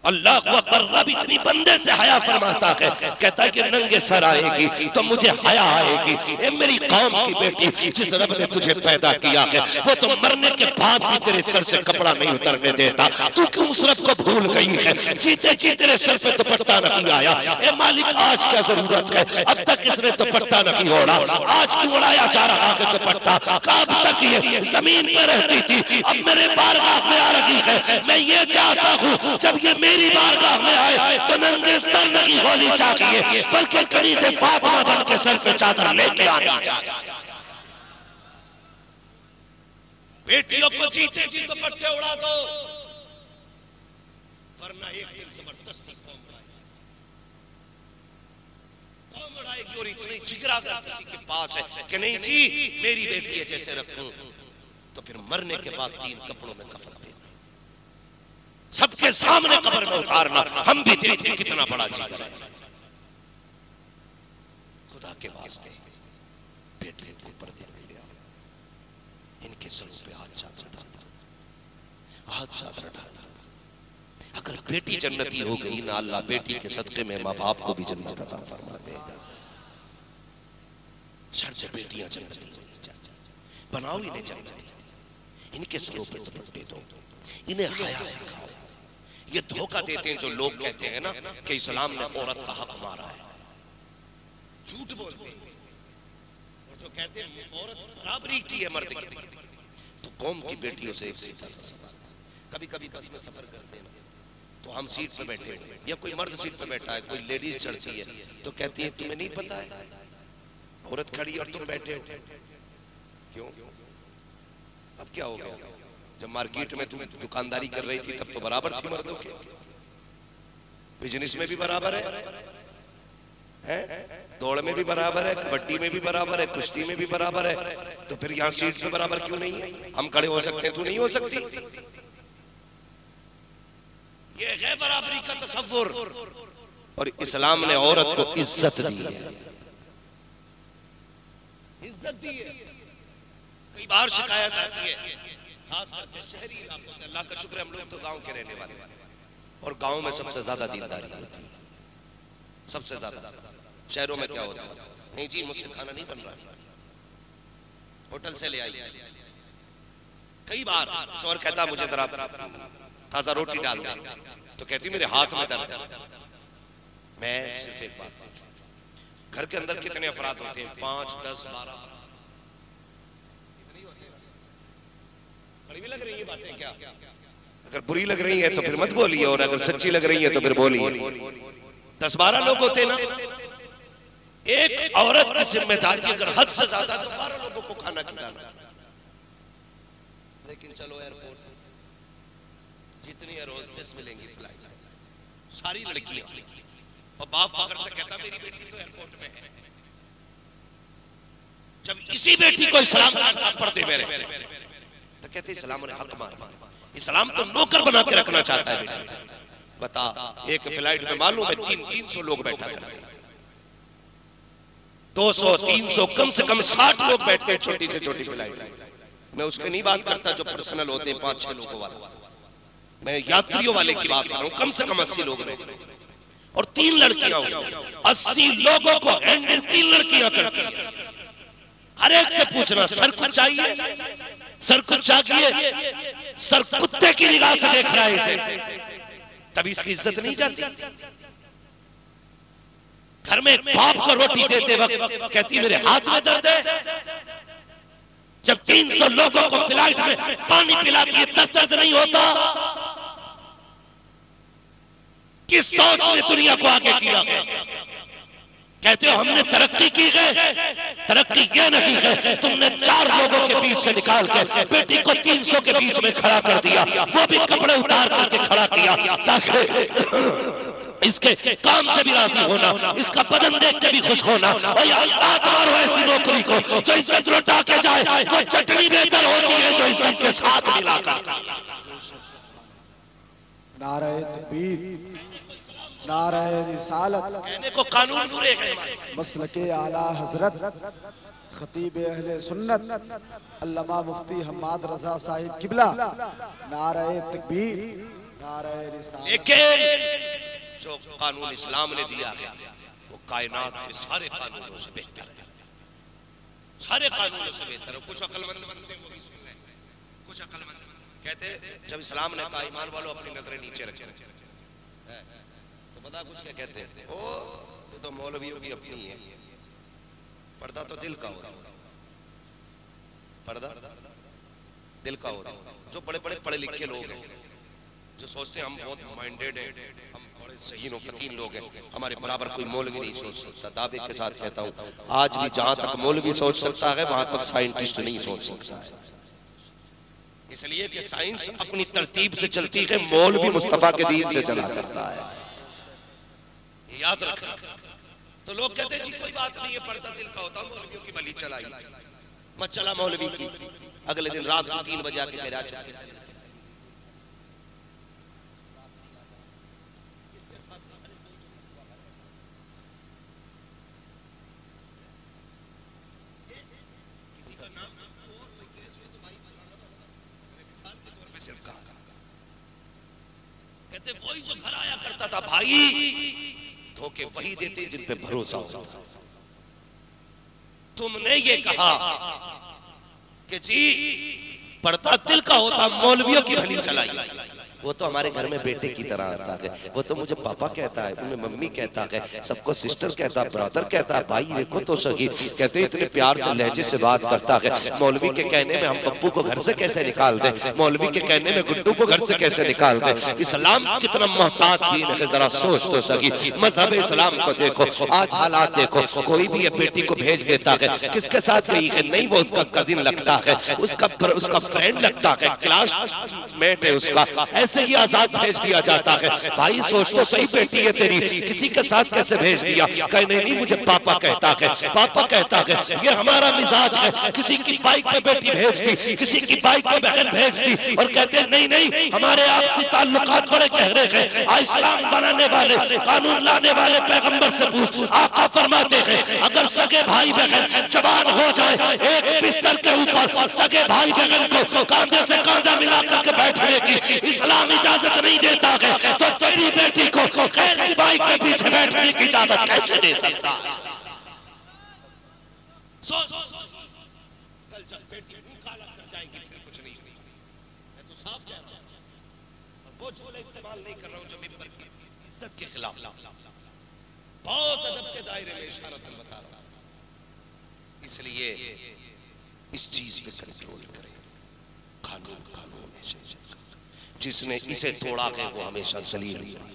अल्लाह अकबर, रब इतनी बंदे से हया फरमाता है, कहता है कि नंगे सर आएगी तो मुझे हया आएगी। ए मेरी कौम की बेटी, जिस रब ने तुझे पैदा किया है वो तो मरने के बाद भी तेरे सर से कपड़ा नहीं उतरने देता। तू क्यों उस रब को भूल गई है? जीते जी तेरे सर पे दुपट्टा नहीं आया। ए मालिक, आज क्या जरूरत है? अब तक इसने दुपट्टा नहीं ओढ़ा, आज क्यों उड़ाया जा रहा है दुपट्टा? कब तक ये जमीन पर रहती थी, अब मेरे बारगाह में आ रही है। मैं ये चाहता हूँ जब ये मेरी बारगाह में आए तो नंगे सर नहीं होनी चाहिए, बल्कि कड़ी से फातिमा बन के सर पे चादर लेके आनी चाहिए। बेटियों को जीते जी दुपट्टे उड़ा दो, वरना एक दिन जबरदस्ती कौम उड़ाएगी। और इतनी जिगरा किसी के पास है कि नहीं जी मेरी बेटी है जैसे रखूं, तो फिर मरने के बाद 3 कपड़ों में कफन दे, सबके सामने कब्र में उतारना। हम भी देखते कितना बड़ा जिगर है। खुदा के वास्ते बेटे को पर्दे में ले आओ, इनके सरों पे हाथ चादर डाल दो, हाथ चादर डाल दो। अगर बेटी जन्नती हो गई ना, अल्लाह बेटी के सदके में माँ बाप को भी जन्नत अता फरमा देगा। शर्त बेटियां जन्नती बनाओ, इन्हें जन्नती, इनके सरों पे दुपट्टे दो, इन्हें हया सिखाओ। ये धोखा देते हैं जो लोग कहते हैं ना कि इस्लाम ने औरत का हक मारा है, झूठ बोलते हैं। और जो कहते हैं औरत बराबरी की है मर्द की, तो कौम की बेटियों से एक सीधा सा सवाल। कभी कभी बस में सफर करते हैं तो हम सीट पे बैठे हैं या कोई मर्द सीट पे बैठा है, कोई लेडीज चढ़ती है तो कहती है तुम्हें नहीं पता है औरत खड़ी और तुम बैठे हो क्यों? अब क्या हो गया? जब मार्केट में तुम दुकानदारी कर रही थी तब तो बराबर थी मर्दों के, बिजनेस में भी बराबर है, दौड़ में भी बराबर है, कबड्डी में भी बराबर है, कुश्ती में भी बराबर है, तो फिर यहाँ सीट पे बराबर क्यों नहीं है? हम खड़े हो सकते हैं, तू नहीं हो सकती। ये है बराबरी का तसव्वुर। और इस्लाम ने औरत को इज्जत दी है, इज्जत दी है। कई बार शिकायत आती है खास करके शहरी इलाकों से, अल्लाह का शुक्र हम लोग तो गांव के रहने वाले, और गांव में सबसे ज्यादा दीनदारी होती है, सबसे ज्यादा। शहरों में क्या होता है, नहीं जी मुझसे खाना नहीं बन रहा, होटल से ले आई। कई बार शौहर कहता मुझे जरा ताजा रोटी डाल दे, तो कहती मेरे हाथ में दर्द है। मैं सिर्फ एक बात पूछूं, घर के अंदर कितने अफराद होते हैं? 5, 10, 12? बड़ी भी लग रही है बातें क्या? अगर बुरी लग रही है तो फिर मत बोलिए, और अगर सच्ची लग रही है तो फिर बोलिए। 10-12 लोग होते ना, एक औरत की जिम्मेदारी अगर हद से ज्यादा तो 12 लोगों को खाना खिलाना। लेकिन चलो एयरपोर्ट जितनी एयर होस्टेस मिलेंगी फ्लाइट सारी लड़कियां, और बाप फखर से कहता मेरी बेटी तो एयरपोर्ट में है। जब इसी बेटी को इस्लाम का पर्दे में रहे तो कहते इस्लाम ने हक मारा। इस्लाम तो नौकर बना के रखना चाहता है बेटी। बता, एक फ्लाइट में मालूम है 300 लोग बैठा करते हैं, 200, 300, कम से कम 60 लोग बैठते हैं छोटी से छोटी फ्लाइट। मैं उसकी नहीं बात करता जो पर्सनल होते हैं 5-6 लोगों वाला, मैं यात्रियों वाले की बात कर रहा हूं। कम से कम 80 लोग बैठे और 3 लड़कियां उसमें, 80 लोगों को हैंडल 3 लड़कियां करती हैं। हर एक से पूछना सर कुछ चाहिए, सर कुछ चाहिए, सर कुत्ते की निगाह से देख रहा है इसे, तभी इसकी इज्जत नहीं जाती। घर में बाप को रोटी देते वक्त कहती मेरे हाथ में दर्द है, जब 300 लोगों को फ्लाइट में पानी पिलाती है तब दर्द नहीं होता। किस सोच ने दुनिया को आगे किया? कहते हो हमने तरक्की की है, तरक्की ये नहीं है तुमने 4 लोगों के बीच से निकाल के बेटी को 300 के बीच में खड़ा कर दिया, वो भी कपड़े उतार करके खड़ा किया ताकि इसके काम से भी राजी होना, इसका बदन देख के भी खुश होना। और अल्लाह तुम्हारो ऐसी नौकरी को। जो इज्जत लौटा के जाए वो चटनी बेहतर होती है जो इज्जत के साथ मिलाकर। नारे तकबीर, नारे रिसालत, कहने को कानून पूरे हैं। मसलके आला हजरत खतीब अहले सुन्नत अल्लामा मुफ्ती हम्माद रजा साहिब किबला, नारे तकबीर, नारे रिसालत। लेकिन जो कानून इस्लाम ने दिया है वो कायनात के सारे कानूनों से बेहतर है, सारे कानूनों से बेहतर है। कुछ अक्लमंद बनते वो भी सुन लें, कुछ अक्लमंद कहते जब इस्लाम ने कहा ईमान वालों अपनी नजरें नीचे रखें तो पता कुछ क्या कहते हैं, ओ ये तो मौलवियों की अपनी है, पर्दा तो दिल का हो रहा, पर्दा दिल का हो रहा। जो बड़े बड़े पढ़े लिखे लोग हैं जो सोचते हैं हम बहुत माइंडेड हैं, हम बड़े सही फतीन लोग हैं, हमारे बराबर कोई मौलवी नहीं सोच सकता। दावे के साथ कहता हूँ आज भी जहां तक मौलवी सोच सकता है वहां तक साइंटिस्ट नहीं सोच सकता है। इसलिए कि साइंस अपनी तरतीब से चलती है, मौलवी मुस्तफा के दीन से चला करता है, याद रखना। तो लोग कहते हैं जी कोई बात नहीं है, पर्दा दिल का होता, मौलवियों की बली चलाई मत चला मौलवी की। अगले दिन रात को 3 बजे आके मेरा कहते वही जो घर आया करता था भाई, धोखे वही देते जिन पे भरोसा होता। तुमने ये कहा कि जी पर्दा दिल का होता, मौलवियों की भली चलाई। वो तो हमारे घर में बेटे की तरह आता है, वो तो मुझे पापा कहता है, उन्हें मम्मी कहता है, सबको सिस्टर कहता है, ब्रदर कहता है, भाई देखो तो सही। कहते इतने प्यार से लहजे से बात करता है। मौलवी के कहने में हम पप्पू को घर से कैसे निकाल दें, मौलवी के कहने में गुड्डू को घर से कैसे निकाल दें। इस्लाम कितना मोहताज दीन है, जरा सोच तो सही। मजहब इस्लाम को देखो, आज हालात देखो, कोई भी बेटी को भेज देता है, किसके साथ गई है, नहीं वो उसका कजिन लगता है, उसका फ्रेंड लगता है, क्लासमेट है उसका, ऐसे ही आजाद भेज दिया जाता है। भाई सोच तो सही, बेटी है तेरी, किसी के साथ कैसे भेज दिया? कहने नहीं मुझे पापा कहता है, पापा कहता है, ये हमारा मिजाज है। किसी की बाइक पे बेटी भेज दी, किसी की बाइक पे बहन भेज दी, और कहते नहीं नहीं हमारे आपसी ताल्लुकात बड़े गहरे हैं। इस्लाम बनाने वाले, कानून लाने वाले पैगंबर से पूछ, आका फरमाते हैं अगर सगे भाई बहन जवान हो जाए एक बिस्तर के ऊपर, सगे भाई बहन को कांधे से कांधा मिला करके बैठने की इस्लाम इजाजत नहीं देता है, तो तेरी बेटी को खैर की बाइक के पीछे बैठने की इजाजत कैसे दे सकता है? कल जब बेटी काला कर जाएगी फिर कुछ नहीं। मैं तो साफ कह रहा हूं, वो झोले इस्तेमाल नहीं कर रहा हूं जो मिंबर की इज्जत के खिलाफ, बहुत अदब के दायरे में इशारतन बता रहा हूं। इसलिए इस चीज पे कंट्रोल करें। कानून कानून है, जिसने इसे तोड़ा है वो हमेशा जलील हुआ,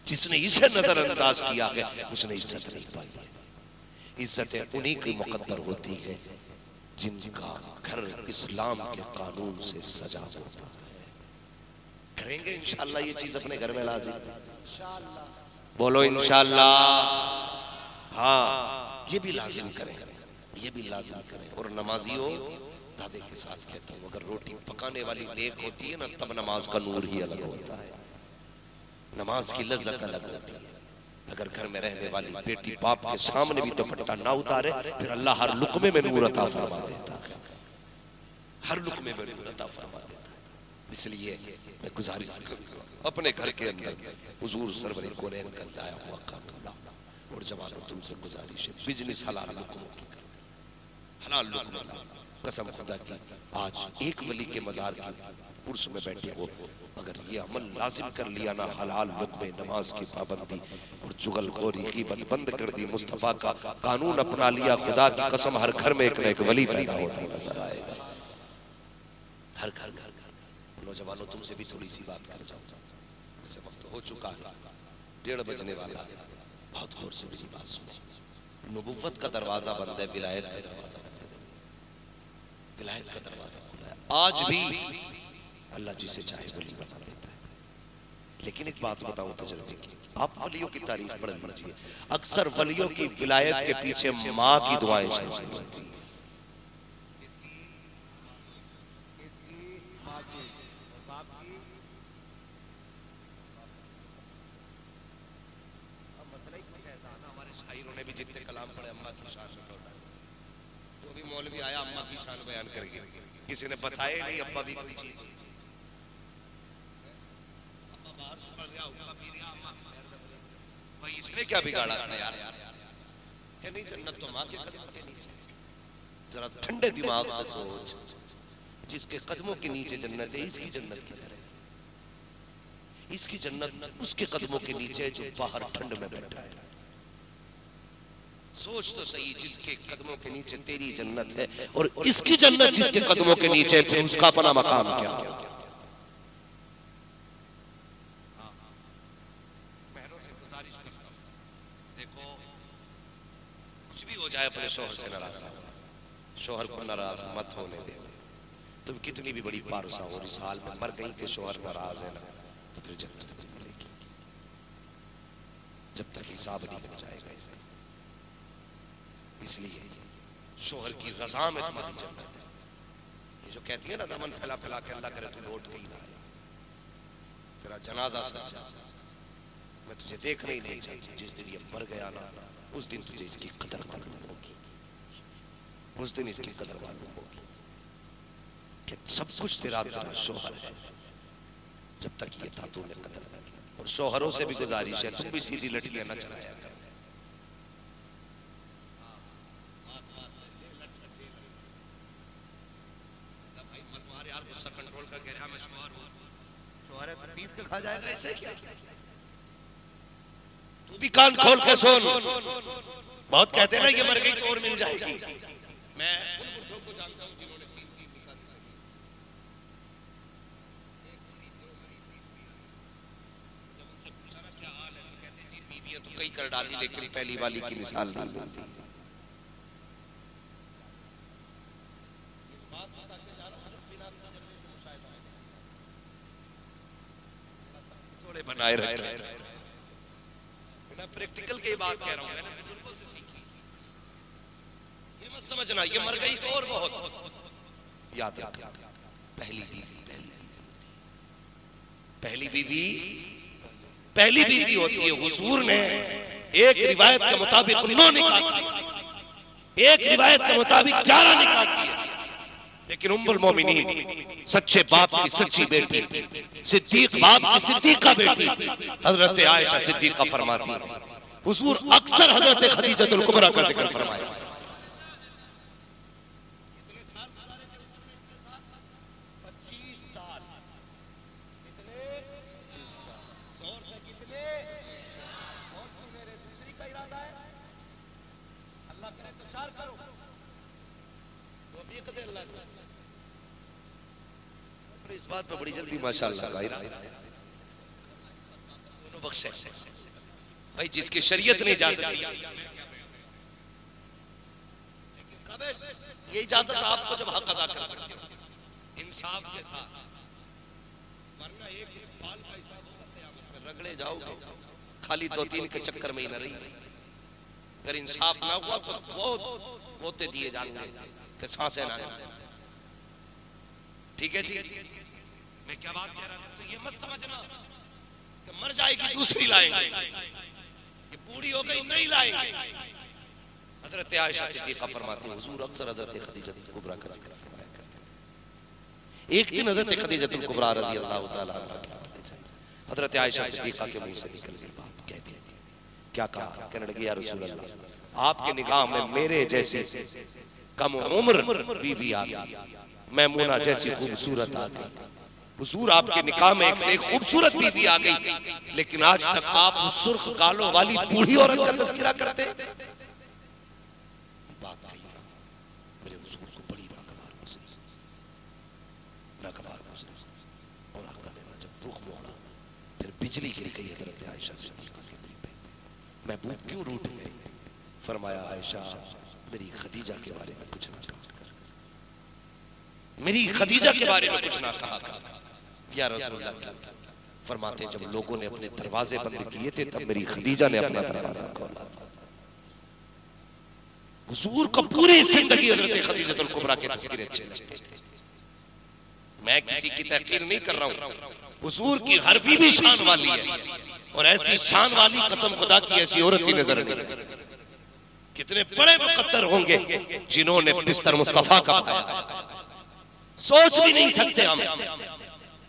जिसने इसे नजरअंदाज किया है उसने इज्जत नहीं पाई। इज्जतें उन्हीं की मुकद्दर होती है जिनका घर इस्लाम के कानून से सजा होता है। करेंगे इंशाअल्लाह ये चीज अपने घर में लाजिम, बोलो इंशाअल्लाह। हाँ ये भी लाजिम करें, ये भी लाजिम करें। और नमाजियों दावे के साथ कहता हूँ अगर रोटी पकाने वाली नेक होती है ना तब नमाज का नूर ही अलग होता है, नमाज की लज्जत अलग होती है। अगर घर में रहने वाली बेटी बाप के सामने भी दुपट्टा ना उतारे फिर अल्लाह हर लुक्मे में नूर अता फरमा देता है, हर लुक्मे में नूर अता फरमा देता है। इसलिए मैं गुजारिश करूंगा अपने घर के अंदर हुजूर सरवर कौनैन का लाया हुआ कानून, और जवानों तुमसे गुजारिश है बिजनेस हलाल लुक्मों की करो, हलाल लुक्मा। कसम खुदा की आज एक वली के मजार की उर्स में बैठे हो, अगर ये अमल लाजिम कर लिया ना, हलाल लुक्मे, नमाज की पाबंदी और जुगलखोरी ग़ीबत बंद कर दी, मुस्तफ़ा का कानून अपना लिया, खुदा की कसम हर घर में एक न एक वली पैदा होता नजर आएगा, हर घर। नौजवानों तुमसे भी थोड़ी सी बात कर जाऊँ, वैसे वक्त हो चुका है, 1:30 बजने वाला है, बहुत गौर से मेरी बात सुनो। नबुव्वत का दरवाजा बंद है, विलायत का दरवाजा बंद है, विलायत का दरवाजा खुला है। आज भी अल्लाह जिसे चाहे वली बना देता है, लेकिन एक बात बताऊं तजुर्बे की, आप वलियों की तारीफ पढ़ लीजिए, अक्सर वलियों की विलायत के पीछे माँ की दुआएं शामिल होती है। हमारे शायरों ने भी जितने कलाम पढ़े अम्मा की शान में पढ़ा, जो भी मौलवी आया अम्मा की शान बयान करके, किसी ने बताया नहीं अब्बा भी कोई चीज, भाई इसने क्या बिगाड़ा था यार, क्या नहीं जन्नत तो माँ के कदमों के नीचे। जरा ठंडे दिमाग से सोच, जिसके कदमों के नीचे जन्नत है, इसकी जन्नत किधर है? इसकी जन्नत उसके कदमों के नीचे जो बाहर ठंड में बैठा है। सोच तो सही, जिसके कदमों के नीचे तेरी जन्नत है और इसकी जन्नत जिसके कदमों के नीचे, फिर उसका अपना मकाम क्या? हो जाए अपने शोहर से नाराज, शोहर को नाराज मत होने दे। तुम कितनी भी बड़ी पारसा हो, इस हाल में मर गई कि शोहर नाराज है ना, तो फिर जन्नत नहीं मिलेगी जब तक हिसाब नहीं हो जाएगा इसका। इसलिए शोहर की रजा में तुम्हारी जन्नत है। ये जो कहती है ना दामन फैला फैला के अल्लाह करे तू लौट गई ना, तेरा जनाजा सच, मैं तुझे देखना ही नहीं चाहती। जिस दिन ये मर गया ना, उस दिन तुझे इसकी कदर मालूम होगी, उस दिन इसकी कदर मालूम होगी कि सब कुछ तेरा तेरा शोहर है। जब तक ये था तूने कदर न की। और शोहरों से भी गुजारिश है, तुम भी सीधी लठियां न चलाया करो। कंट्रोल कर कह रहा मैं शोहर हूं, शोहर है तो पीस के खा जाएगा, ऐसे क्या? तू भी कान खोल के सुन। बहुत कहते हैं ना ये मर गई तो और मिल जाएगी। मैं उन बुढ़ों को जानता हूं जिन्होंने 3-3 निकाह किए। जब उनसे पूछा ना क्या हाल है, तो कहते जी बीवियां तो कई कर डाली, लेकिन पहली वाली की मिसाल नहीं मिलती। थोड़े बनाए रखे, मैं प्रैक्टिकल की बात कह रहा हूं, मैंने बुजुर्गों से सीखी। ये मत समझना ये मर गई तो और बहुत। याद रखना, पहली बीवी होती है। हुजूर ने एक रिवायत के मुताबिक 9 निकाह किए, एक रिवायत के मुताबिक 11 निकाह किए, लेकिन उम्मुल मोमिनीन सच्चे बाप की सच्ची बेटी, सिद्दीक बाप की सिद्दीका बेटी हजरत आयशा सिद्दीका फरमाती है, हुजूर अक्सर हजरत खदीजतुल कुबरा का जिक्र फरमाया। 25 साल, कितने? 25 साल। जोर से कितने? और क्यों मेरे दूसरी का इरादा है? अल्लाह करे तो 4 करो, वो भी कदे अल्लाह करे। इस बात पर बड़ी जल्दी माशाअल्लाह दोनों बख्शे भाई, जिसकी शरीयत ने इजाजत दी। ये इजाजत आपको जब हक अदा कर सकते हो इंसाफ के साथ, वरना एक बाल का हिसाब होगा क़यामत में, रगड़े जाओगे खाली 2-3 के चक्कर में ही न रही। अगर इंसाफ ना हुआ तो बहुत होते दिए जाएंगे कि सांसें ना। ठीक है जी, मैं क्या बात कह रहा था, तो ये मत समझना कि मर जाएगी दूसरी लाएंगे, ये बूढ़ी हो गई नहीं लाएंगे। हजरत आयशा सिद्दीका फरमाती हैं, हुजूर अक्सर हजरत खदीजतुल कुबरा का जिक्र फरमाया करते हैं। एक दिन हजरत खदीजतुल कुबरा रज़ियल्लाहु ताला अन्हा हजरत आयशा सिद्दीका के मुंह से निकल गई बात, कहती है क्या कहा? कहने लगी या रसूल अल्लाह, आपके निगाह में मेरे जैसी कम उम्र बीवी आ गई, मैमूना जैसी खूबसूरत आ गई। हुजूर आपके निकाह में एक से एक खूबसूरत बीवी आ गई, लेकिन आज तक आप उस सुर्ख गालों वाली बूढ़ी औरत का तज़किरा करते। बात कही मेरे हुजूर को बड़ी नागवार गुजरी और आका ने जब रुख मोड़ा फिर बिजली गिर गई हज़रत आयशा सिद्दीका के दिल पे। महबूब क्यों रूठ गए? फरमाया आयशा मेरी खदीजा के बारे में कुछ ना कहा कर, मेरी खदीजा के बारे में कुछ ना कहा कर। या रसूल अल्लाह फरमाते जब लोगों ने अपने दरवाजे बंद किए थे तब मेरी खदीजा ने अपना दरवाजा खोला। हुजूर को पूरी जिंदगी हज़रत खदीजतुल कुबरा के तज़किरे अच्छे लगते थे। मैं किसी की तहकीर नहीं कर रहा हूँ, हुजूर की हर बीवी शान वाली है और ऐसी शान वाली कसम खुदा की ऐसी औरत ही नजर नहीं। कितने बड़े मुकद्दर होंगे जिन्होंने बिस्तर मुस्तफा का पाया, सोच भी नहीं सकते हम,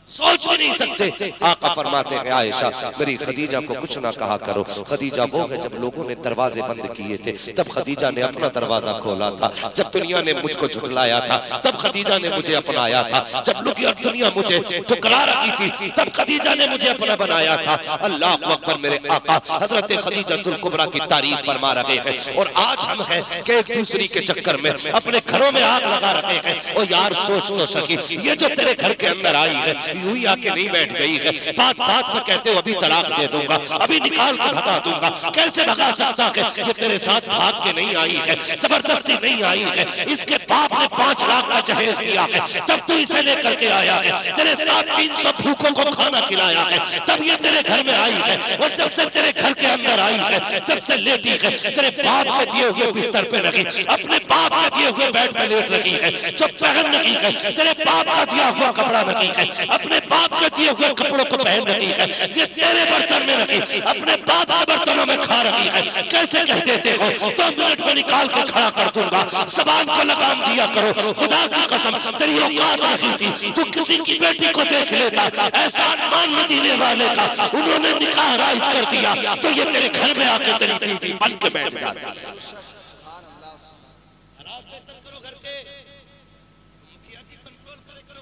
सोच भी नहीं सकते। आका फरमाते हैं आयशा मेरी खदीजा को कुछ ना कहा करो। खदीजा वो है जब लोगों ने दरवाजे बंद किए थे तब खदीजा ने अपना दरवाजा खोला था। जब दुनिया ने मुझको झुठलाया था तब खदीजा ने मुझे अपनाया था। जब लोग दुनिया मुझे ठुकरा रही थी तब खदीजा ने मुझे अपना बनाया था। अल्लाह अकबर, मेरे आका हजरत खदीजतुल कुबरा की तारीफ फरमा रहे हैं और आज हम हैं कि एक दूसरी के चक्कर में अपने घरों में आग लगा रहे हैं। और यार सोच तो सकी, ये जो तेरे घर के अंदर आई है यूं ही आके नहीं बैठ गई है, बात बात में कहते हो अभी तलाक दे दूंगा, अभी निकाल के भगा दूंगा। कैसे भगा सकता है? ये तेरे साथ भाग के नहीं आई है, जबरदस्ती नहीं आई है, इसके बाप ने 5 लाख का जहेज दिया है तब तू इसे लेकर के आया है। तेरे साथ 300 भूखों को खाना खिलाया है तब ये तेरे घर में आई है। और जब से तेरे घर के अंदर आई है, जब से लेटी है, तेरे बाप के दिए हुए बिस्तर पे रखी, अपने बाप के दिए हुए बेड पे लेट रखी है, जो पहन रखी है तेरे बाप का दिया हुआ कपड़ा रखी है, अपने बाप के दिए हुए कपड़ों को पहन रही है, ये तेरे बर्तन में रखी, अपने बाप के बर्तनों में खा रही है। कैसे कह देते हो 2 मिनट में निकाल के खड़ा कर दूंगा। जबान को लगाम दिया करो, खुदा की कसम तेरी औकात नहीं थी, तू किसी की बेटी को देख लेता, एहसान मान देने वाले का उन्होंने निकाह राइज कर दिया तो ये तेरे घर में आके तेरी बीवी बन के बैठ जाती है।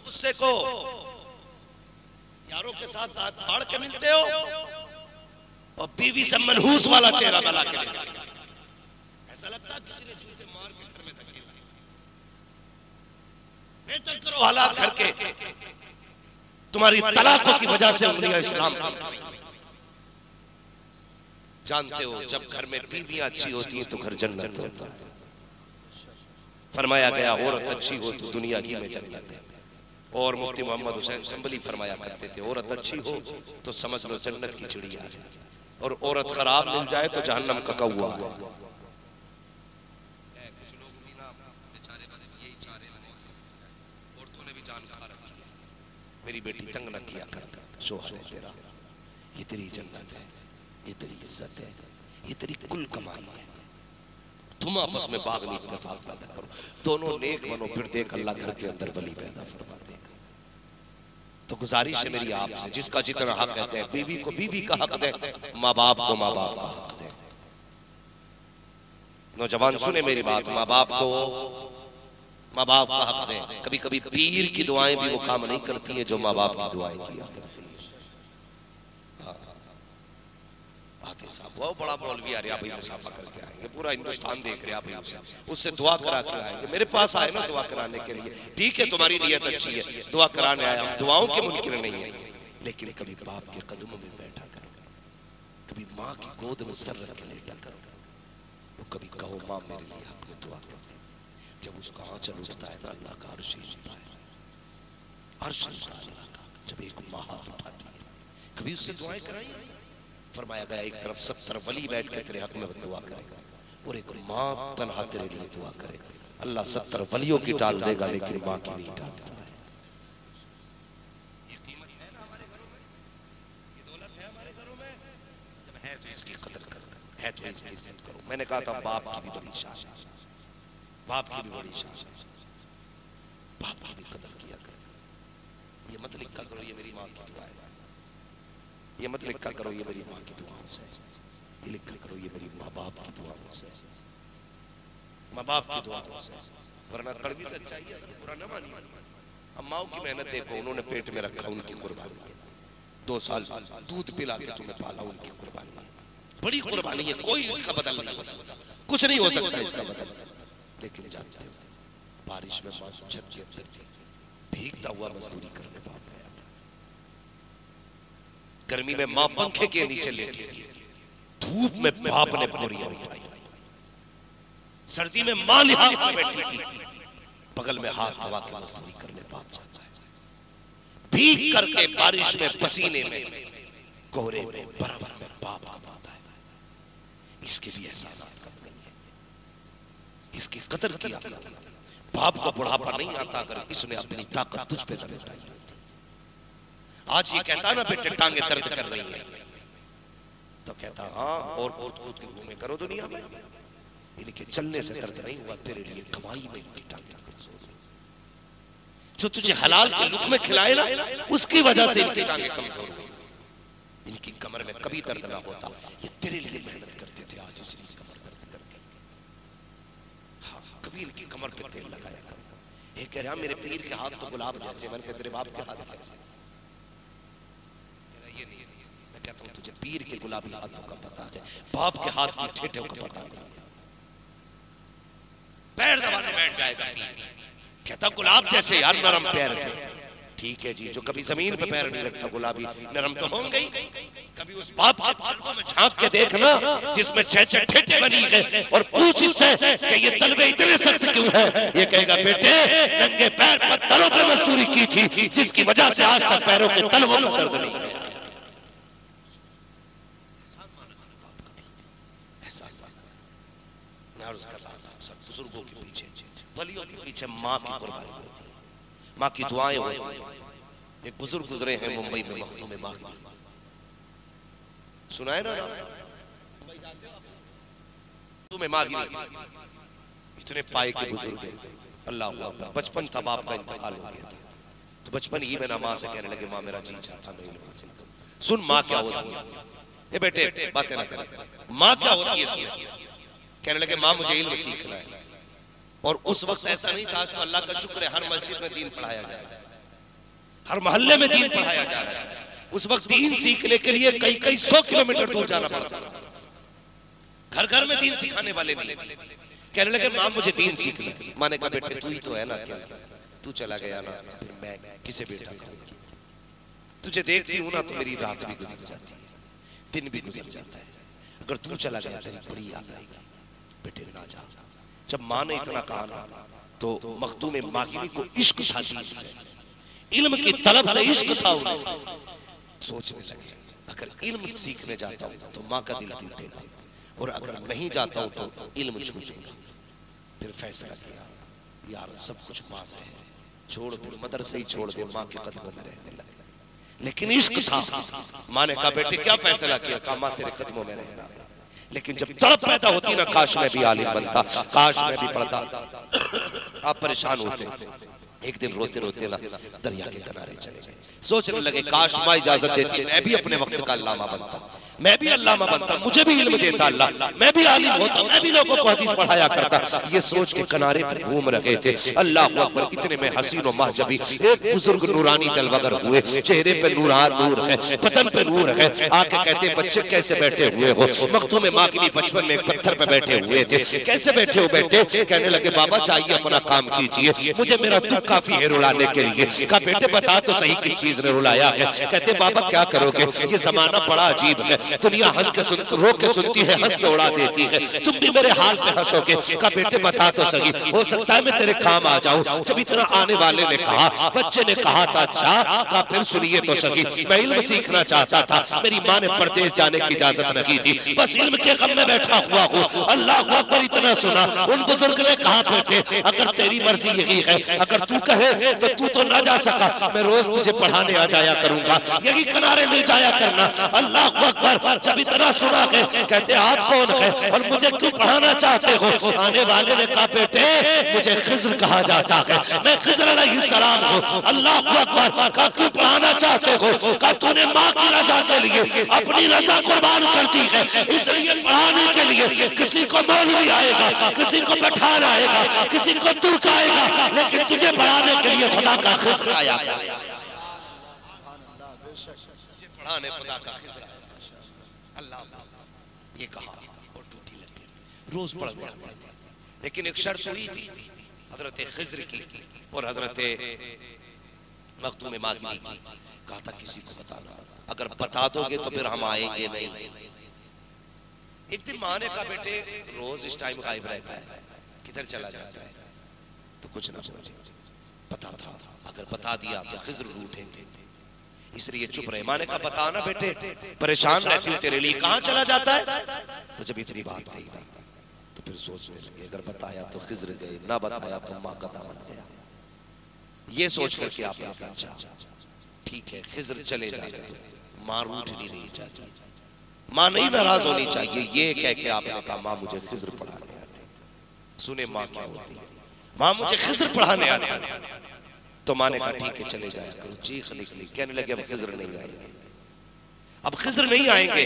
गुस्से को यारों के साथ हाथ फाड़ के मिलते हो और बीवी से मनहूस वाला चेहरा बना के ऐसा लगता है किसी ने जूते मार के घर में धकेला। बेहतर करो हालात घर के, तुम्हारी तलाकों की वजह से उंगलियां इस्लाम जानते हो। जब घर में बीवियां अच्छी होती हैं तो घर जन्नत होता है। फरमाया गया औरत अच्छी हो तो दुनिया ही में जन्नत है। और मुफ्ती मोहम्मद हुसैन संभली फरमाया करते थे औरत अच्छी हो तो समझ लो जन्नत की चिड़िया है, और औरत खराब मिल जाए तो जहन्नम का कौवा है। कुछ लोग भी ना बेचारे बस यही चाह रहे हैं, औरतों ने भी जान खा रखी है। मेरी बेटी तंग न किया कर, शोहर है तेरा, ये तेरी जन्नत है, ये तेरी इज्जत है, ये तेरी कुल कमाई है। तुम आपस में बागनी इत्तेफाक पैदा करो, दोनों नेक बनो, फिर देख अल्लाह घर के अंदर वली पैदा फरमा देगा। तो गुजारिश है मेरी आपसे, जिसका जितना हक कहते हैं, बीवी को बीवी का हक दे, माँ बाप को माँ बाप का हक दे। नौजवान सुने मेरी बात, माँ बाप को माँ बाप का हक दे। कभी कभी पीर की दुआएं भी वो काम नहीं करती हैं जो माँ बाप की दुआएं किया करती है। साहब वो बड़ा मौलवी आ रहा भाई, मुसाफा करके आएंगे, पूरा हिंदुस्तान देख रहा भाई, उससे दुआ करा के आएंगे। मेरे पास आए ना दुआ कराने के लिए, ठीक है तुम्हारी नीयत अच्छी है, दुआ कराने आया, हम दुआओं के मुनकिर नहीं है, लेकिन कभी बाप के कदमों में बैठा करो, कभी माँ की गोद में सर रख के लेटा करो, तो कभी कहो माँ मेरे लिए आपने दुआ कर दी। जब उसका आंचल उठता है ना अल्लाह का अर्श उठता है, अर्श उठता है अल्लाह का। जब एक माँ हाथ उठाती है, कभी उससे दुआएं कराई। फरमाया गया एक तरफ 70 वली बैठ के तेरे हक में दुआ करेगा और एक माँ तन्हा तेरे लिए दुआ करेगा। अल्लाह 70 वलियों की टाल देगा लेकिन माँ की नहीं टालता है। ये कीमत है ना हमारे घरों में, ये दौलत है हमारे घरों में, जब है तो इसकी कदर करो, है तो इसकी इज्जत करो। मैंने कहा था बाप की भी बड़ी शान, बाप की भी बड़ी शान, बाप की भी कदर किया करो। ये मत लिखा करो ये मेरी माँ की दुआ है, ये मत लिखा करो ये मेरी माँ की दुआओं से, ये लिखा करो ये मेरी माँ बाप की दुआओं से, माँ बाप की दुआओं से। वरना कड़वी सच्चाई है, बुरा न मानिए। अम्माओं की मेहनत देखो, उन्होंने पेट में रखा, उनकी कुर्बानी है। 2 साल दूध पिला के तुम्हें पाला, उनकी कुर्बानी है, बड़ी कुर्बानी है। कोई इसका बदल नहीं हो सकता, कुछ नहीं हो सकता इसका बदल। लेकिन जानते हो बारिश में माँ छत के अंदर थी, भीगता हुआ मजदूरी करने बाप गया था। गर्मी में मां पंखे के नीचे लेटी थी, धूप में बाप ने बोरियां उठाई, सर्दी में मां लिहाफ में बैठी थी, बगल में हाथ दबा के मजदूरी करने बाप जाता है। भीग करके बारिश में, पसीने में, कोहरे में, बर्फ में बाप कमाता है। इसके भी एहसास कम नहीं है, इसकी कदर किया। बाप को बुढ़ापा नहीं आता अगर इसने अपनी ताकत तुझ पे न लुटाई होती। आज ये कहता ना बेटे टांगे दर्द कर रही है, तो कहता हाँ और कूद के घूमे करो दुनिया में, इनके चलने से दर्द नहीं हुआ, तेरे लिए कमाई में इनकी टांगे कमजोर। जो तुझे हलाल के लुक में खिलाए ना, उसकी वजह से इनकी टांगे कमजोर हुई। इनकी कमर में कभी दर्द ना होता, ये तेरे लिए मेहनत करते थे, आज इसलिए कमर दर्द करके। हाँ, कभी इनकी कमर पे तेल लगाया करो। ये कह रहा मेरे पीर के हाथ तो गुलाब जैसे, मैंने कहा तेरे बाप के हाथ कैसे? ये नहीं, मैं कहता हूँ तुझे पीर के गुलाबी हाथों का पता है, बाप के हाथ की ठेठों का पता नहीं। पैर दबाने बैठ जाएगा पीर, कहता गुलाब जैसे यार नरम पैर थे। ठीक है जी, जो कभी जमीन पे पैर नहीं रखता गुलाबी नरम तो होंगे ही। कभी उस बाप के पलकों में झांक के देखना जिसमें 6-6 ठेठे बनी है, और पूछ इससे कि ये तलवे इतने सख्त क्यों हैं? ये कहेगा बेटे नंगे पैर पत्थरों पर मजदूरी की थी, जिसकी वजह से आज तक पैरों के तलवों में दर्द नहीं है। बुजुर्गों के पीछे, वलियों के पीछे माँ की कुर्बानी होती है, माँ की दुआएं होती हैं। एक बुजुर्ग गुजरे हैं मुंबई में, मखदूम मागी, सुनाए ना नाम? मखदूम मागी इतने पाए के बुजुर्ग हैं, अल्लाह अकबर। बचपन था, बाप का इंतकाल हो गया था, तो बचपन ही में ना माँ से कहने लगे माँ मेरा जी चाहता मैं इल्म हासिल करूं। सुन माँ क्या होती है, ये बेटे बातें ना करें, माँ क्या होती है सुन। कहने लगे माँ मुझे इल्म सीखना है। और उस वक्त ऐसा नहीं था, आज तो अल्लाह का शुक्र है हर मस्जिद में दीन पढ़ाया जा रहा है, हर मोहल्ले में दीन पढ़ाया जा रहा है। उस वक्त दीन सीखने के लिए कई 100 किलोमीटर दूर जाना पड़ता था, घर घर में दीन सिखाने वाले नहीं। कहने लगे माँ मुझे दीन सीखना है। माँ ने कहा बेटे तू ही तो है ना, क्या तू चला गया ना फिर मैं किसे बेटा कहूंगी? तुझे देखती हूँ ना तो मेरी रात भी गुजर जाती है, दिन भी गुजर जाता है, अगर तू चला गया तेरी बड़ी याद आएगी, बेटे ना जा। जब माँ ने इतना कहा ना, तो मखदूम मागिनी को इश्क था दीन से, इल्म की तलब से इश्क था उन्हें। सोचने लगे अगर इल्म सीखने जाता हूँ तो माँ का दिल टूटेगा, और अगर नहीं जाता हूँ तो इल्म छूटेगा। फिर फैसला किया यार सब कुछ माँ से है, छोड़ दे, मदरसे ही छोड़ दे, माँ के कदमों में रहने लगे। लेकिन इश्क था। माँ ने कहा बेटे क्या फैसला किया? कहा माँ तेरे कदमों में रहना। लेकिन जब तड़प पैदा होती ना, काश मैं भी आलिम बनता, काश मैं भी पढ़ता। आप परेशान होते, एक दिन रोते रोते ना दरिया के किनारे चले गए, सोचने लगे काश माँ इजाजत देती मैं भी अपने वक्त का अल्लामा बनता, मैं भी अल्लामा बनता, मुझे भी इल्म देता अल्लाह, मैं भी आलिम होता, मैं भी लोगों को हदीस पढ़ाया करता। ये सोच के किनारे पर घूम रहे थे। अल्लाह अकबर। इतने में हसीन और महजबी एक बुजुर्ग नूरानी जलवागर हुए, चेहरे पे नूर है, बदन पे नूर है। आके कहते बच्चे कैसे बैठे हुए हो? मखदूम मागिनी बचपन में एक पत्थर पे बैठे हुए थे, कैसे बैठे हो बेटे? कहने लगे बाबा चाहिए अपना काम कीजिए, मुझे मेरा दुख काफी है रुलाने के लिए। कहा बेटे बता तो सही किस चीज ने रुलाया है? कहते बाबा क्या करोगे, ये जमाना बड़ा अजीब है, दुनिया हंस के रो के सुनती है, हंस के उड़ा देती है, तुम भी मेरे हाल पे हंसोगे। कहा बेटे बता तो सही, हो सकता है मैं तेरे काम आ जाऊं। जब इतना आने वाले ने कहा, बच्चे ने कहा था अच्छा, कहा फिर सुनिए तो सही, मैं इल्म सीखना चाहता था, मेरी माँ ने परदेश जाने की इजाजत नहीं दी, बस इल्म के गम में बैठा हुआ हूँ। अल्लाह अकबर। इतना सुना, उन बुजुर्ग ने कहा बेटे अगर तेरी मर्जी यही है, अगर तू कहे तो तू तो ना जा सका, मैं रोज तुझे पढ़ाने आ जाया करूंगा, यही किनारे मिल जाया करना। अल्लाह अकबर। जब इतना सुना है, कहते आप कौन है और मुझे क्यों पढ़ाना चाहते हो? आने वाले ने कहा बेटे मुझे खिज़्र कहा जाता है, मैं खिज़्र अलैहिस्सलाम हूँ। अल्लाह अकबर। कहा क्यों पढ़ाना चाहते हो? कहा तूने माँ की रजा के लिए अपनी रजा कुर्बान कर दी है, इसलिए पढ़ाने के लिए किसी को मौलवी आएगा, किसी को पठान आएगा, किसी को तुर्क आएगा, लेकिन तुझे पढ़ाने के लिए खुदा का खिज़्र आया। पढ़ाने खुदा का खिज़्र आया। अल्लाह ये कहा और टूटी लगी, रोज पढ़ने आते थे। लेकिन एक शर्त हुई थी हजरत खिज़्र की और हजरत मखदूम मागिनी की। कहा था किसी को बताना, अगर बता दोगे तो फिर हम आएंगे नहीं। एक दिन माँ ने कहा बेटे रोज इस टाइम गायब रहता है, किधर चला जाता है? तो कुछ ना बोले। पता था, अगर बता दिया तो खिज्र रूठेंगे, इसलिए चुप रहे। माँ ने कहा बता ना बेटे, परेशान रहती हूँ तेरे लिए, कहाँ चला जाता है? तो जब इतनी बात कही ना तो फिर सोचने लगे, अगर बताया तो खिज्र गए, ना बताया तो माँ का दामन गया। ये सोच करके आपने कहा अच्छा ठीक है खिज्र चले जाते, माँ रूठ नहीं रही चाहिए, माँ नहीं नाराज होनी चाहिए, ये कह के आपने कहा माँ मुझे खिज्र पढ़ाने आते। सुने माँ क्या होती है, माँ मुझे खिज्र पढ़ाने आते हैं। तो माँ ने कहा ठीक है चले जाया करो। चीख निकली, कहने लगे अब खिज्र नहीं आएंगे, अब खिज्र नहीं आएंगे,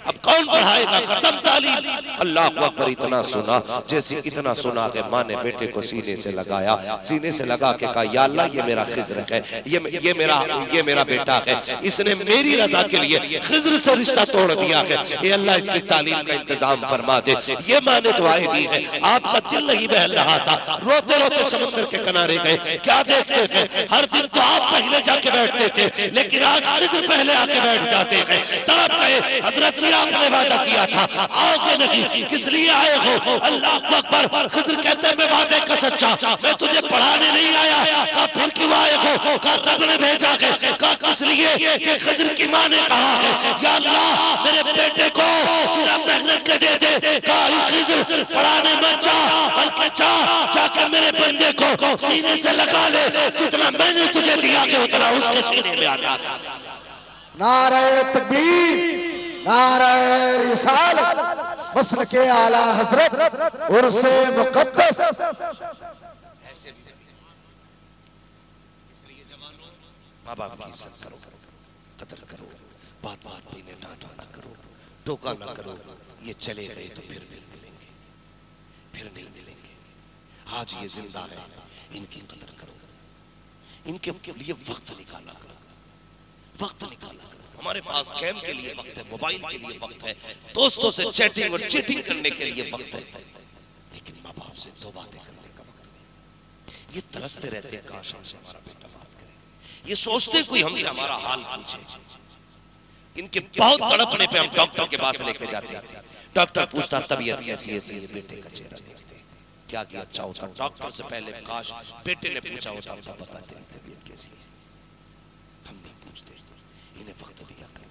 अब कौन पढ़ाएगा, खत्म तालीम। अल्लाह अकबर। इतना सुना, जैसे इतना सुना कि माँ ने बेटे को सीने से लगाया, सीने से लगा के कहा या अल्लाह ये मेरा खिज्र है, ये मेरा बेटा है, इसने मेरी रजा के लिए खिज्र से रिश्ता तोड़ दिया है, ये अल्लाह इसकी तालीम का इंतजाम फरमा दे। ये माँ ने दुआएं दी है। आपका दिल नहीं बहल रहा था, रोते रोते समुद्र के किनारे गए। क्या देखते थे, हर दिन तो आप पहले जाके बैठते थे, लेकिन आज खिज्र पहले आके बैठ जाते हैं। तड़प गए। हजरत से आपने वादा किया था आओगे नहीं, किस लिए आए हो? अल्लाह अकबर। खिज्र कहते हैं मैं वादे का सच्चा, मैं तुझे पढ़ाने नहीं आया। कहा फिर क्यों आए हो? कहा रब ने भेजा है। कहा किस लिए? कि खिज्र की माँ ने कहा है या अल्लाह मेरे बेटे को बिना मेहनत के दे दे। कहा खिज्र पढ़ाने मत जा, बल्कि जा जाकर मेरे बंदे को सीने से लगा ले, जितना मैंने तुझे दिया कि उतना उसके सीने में आ जा। नारे तकबीर, नारे रिसालत, मसलके आला हजरत उर्से मुकद्दस। माँ बाप की इज्जत करो, कदर करो, बात बात पे इन्हें डांटा ना करो, टोका ना करो। ये चले गए तो फिर नहीं मिलेंगे, फिर नहीं मिलेंगे। आज ये जिंदा है, इनकी कदर करो, इनके लिए वक्त निकाला करो, वक्त निकाला करो। हमारे पास गेम के लिए वक्त है, मोबाइल के लिए वक्त है, दोस्तों से चैटिंग और चीटिंग करने के लिए वक्त है, लेकिन माँ बाप से दो बातें करने का वक्त नहीं। ये तरसते रहते हैं काश हमसे हमारा बेटा बात करे, ये सोचते कोई हमसे हमारा हाल पूछे। इनके बहुत तड़पने पे हम डॉक्टर के पास लेके जाते हैं, डॉक्टर पूछता तबीयत कैसी है, तो ये बेटे का चेहरा देखते क्या किया अच्छा होता। डॉक्टर से पहले काश बेटे ने पूछा होता, हम तो बताते तबीयत कैसी है। हम नहीं पूछते, इन्हें वक्त दिया करो,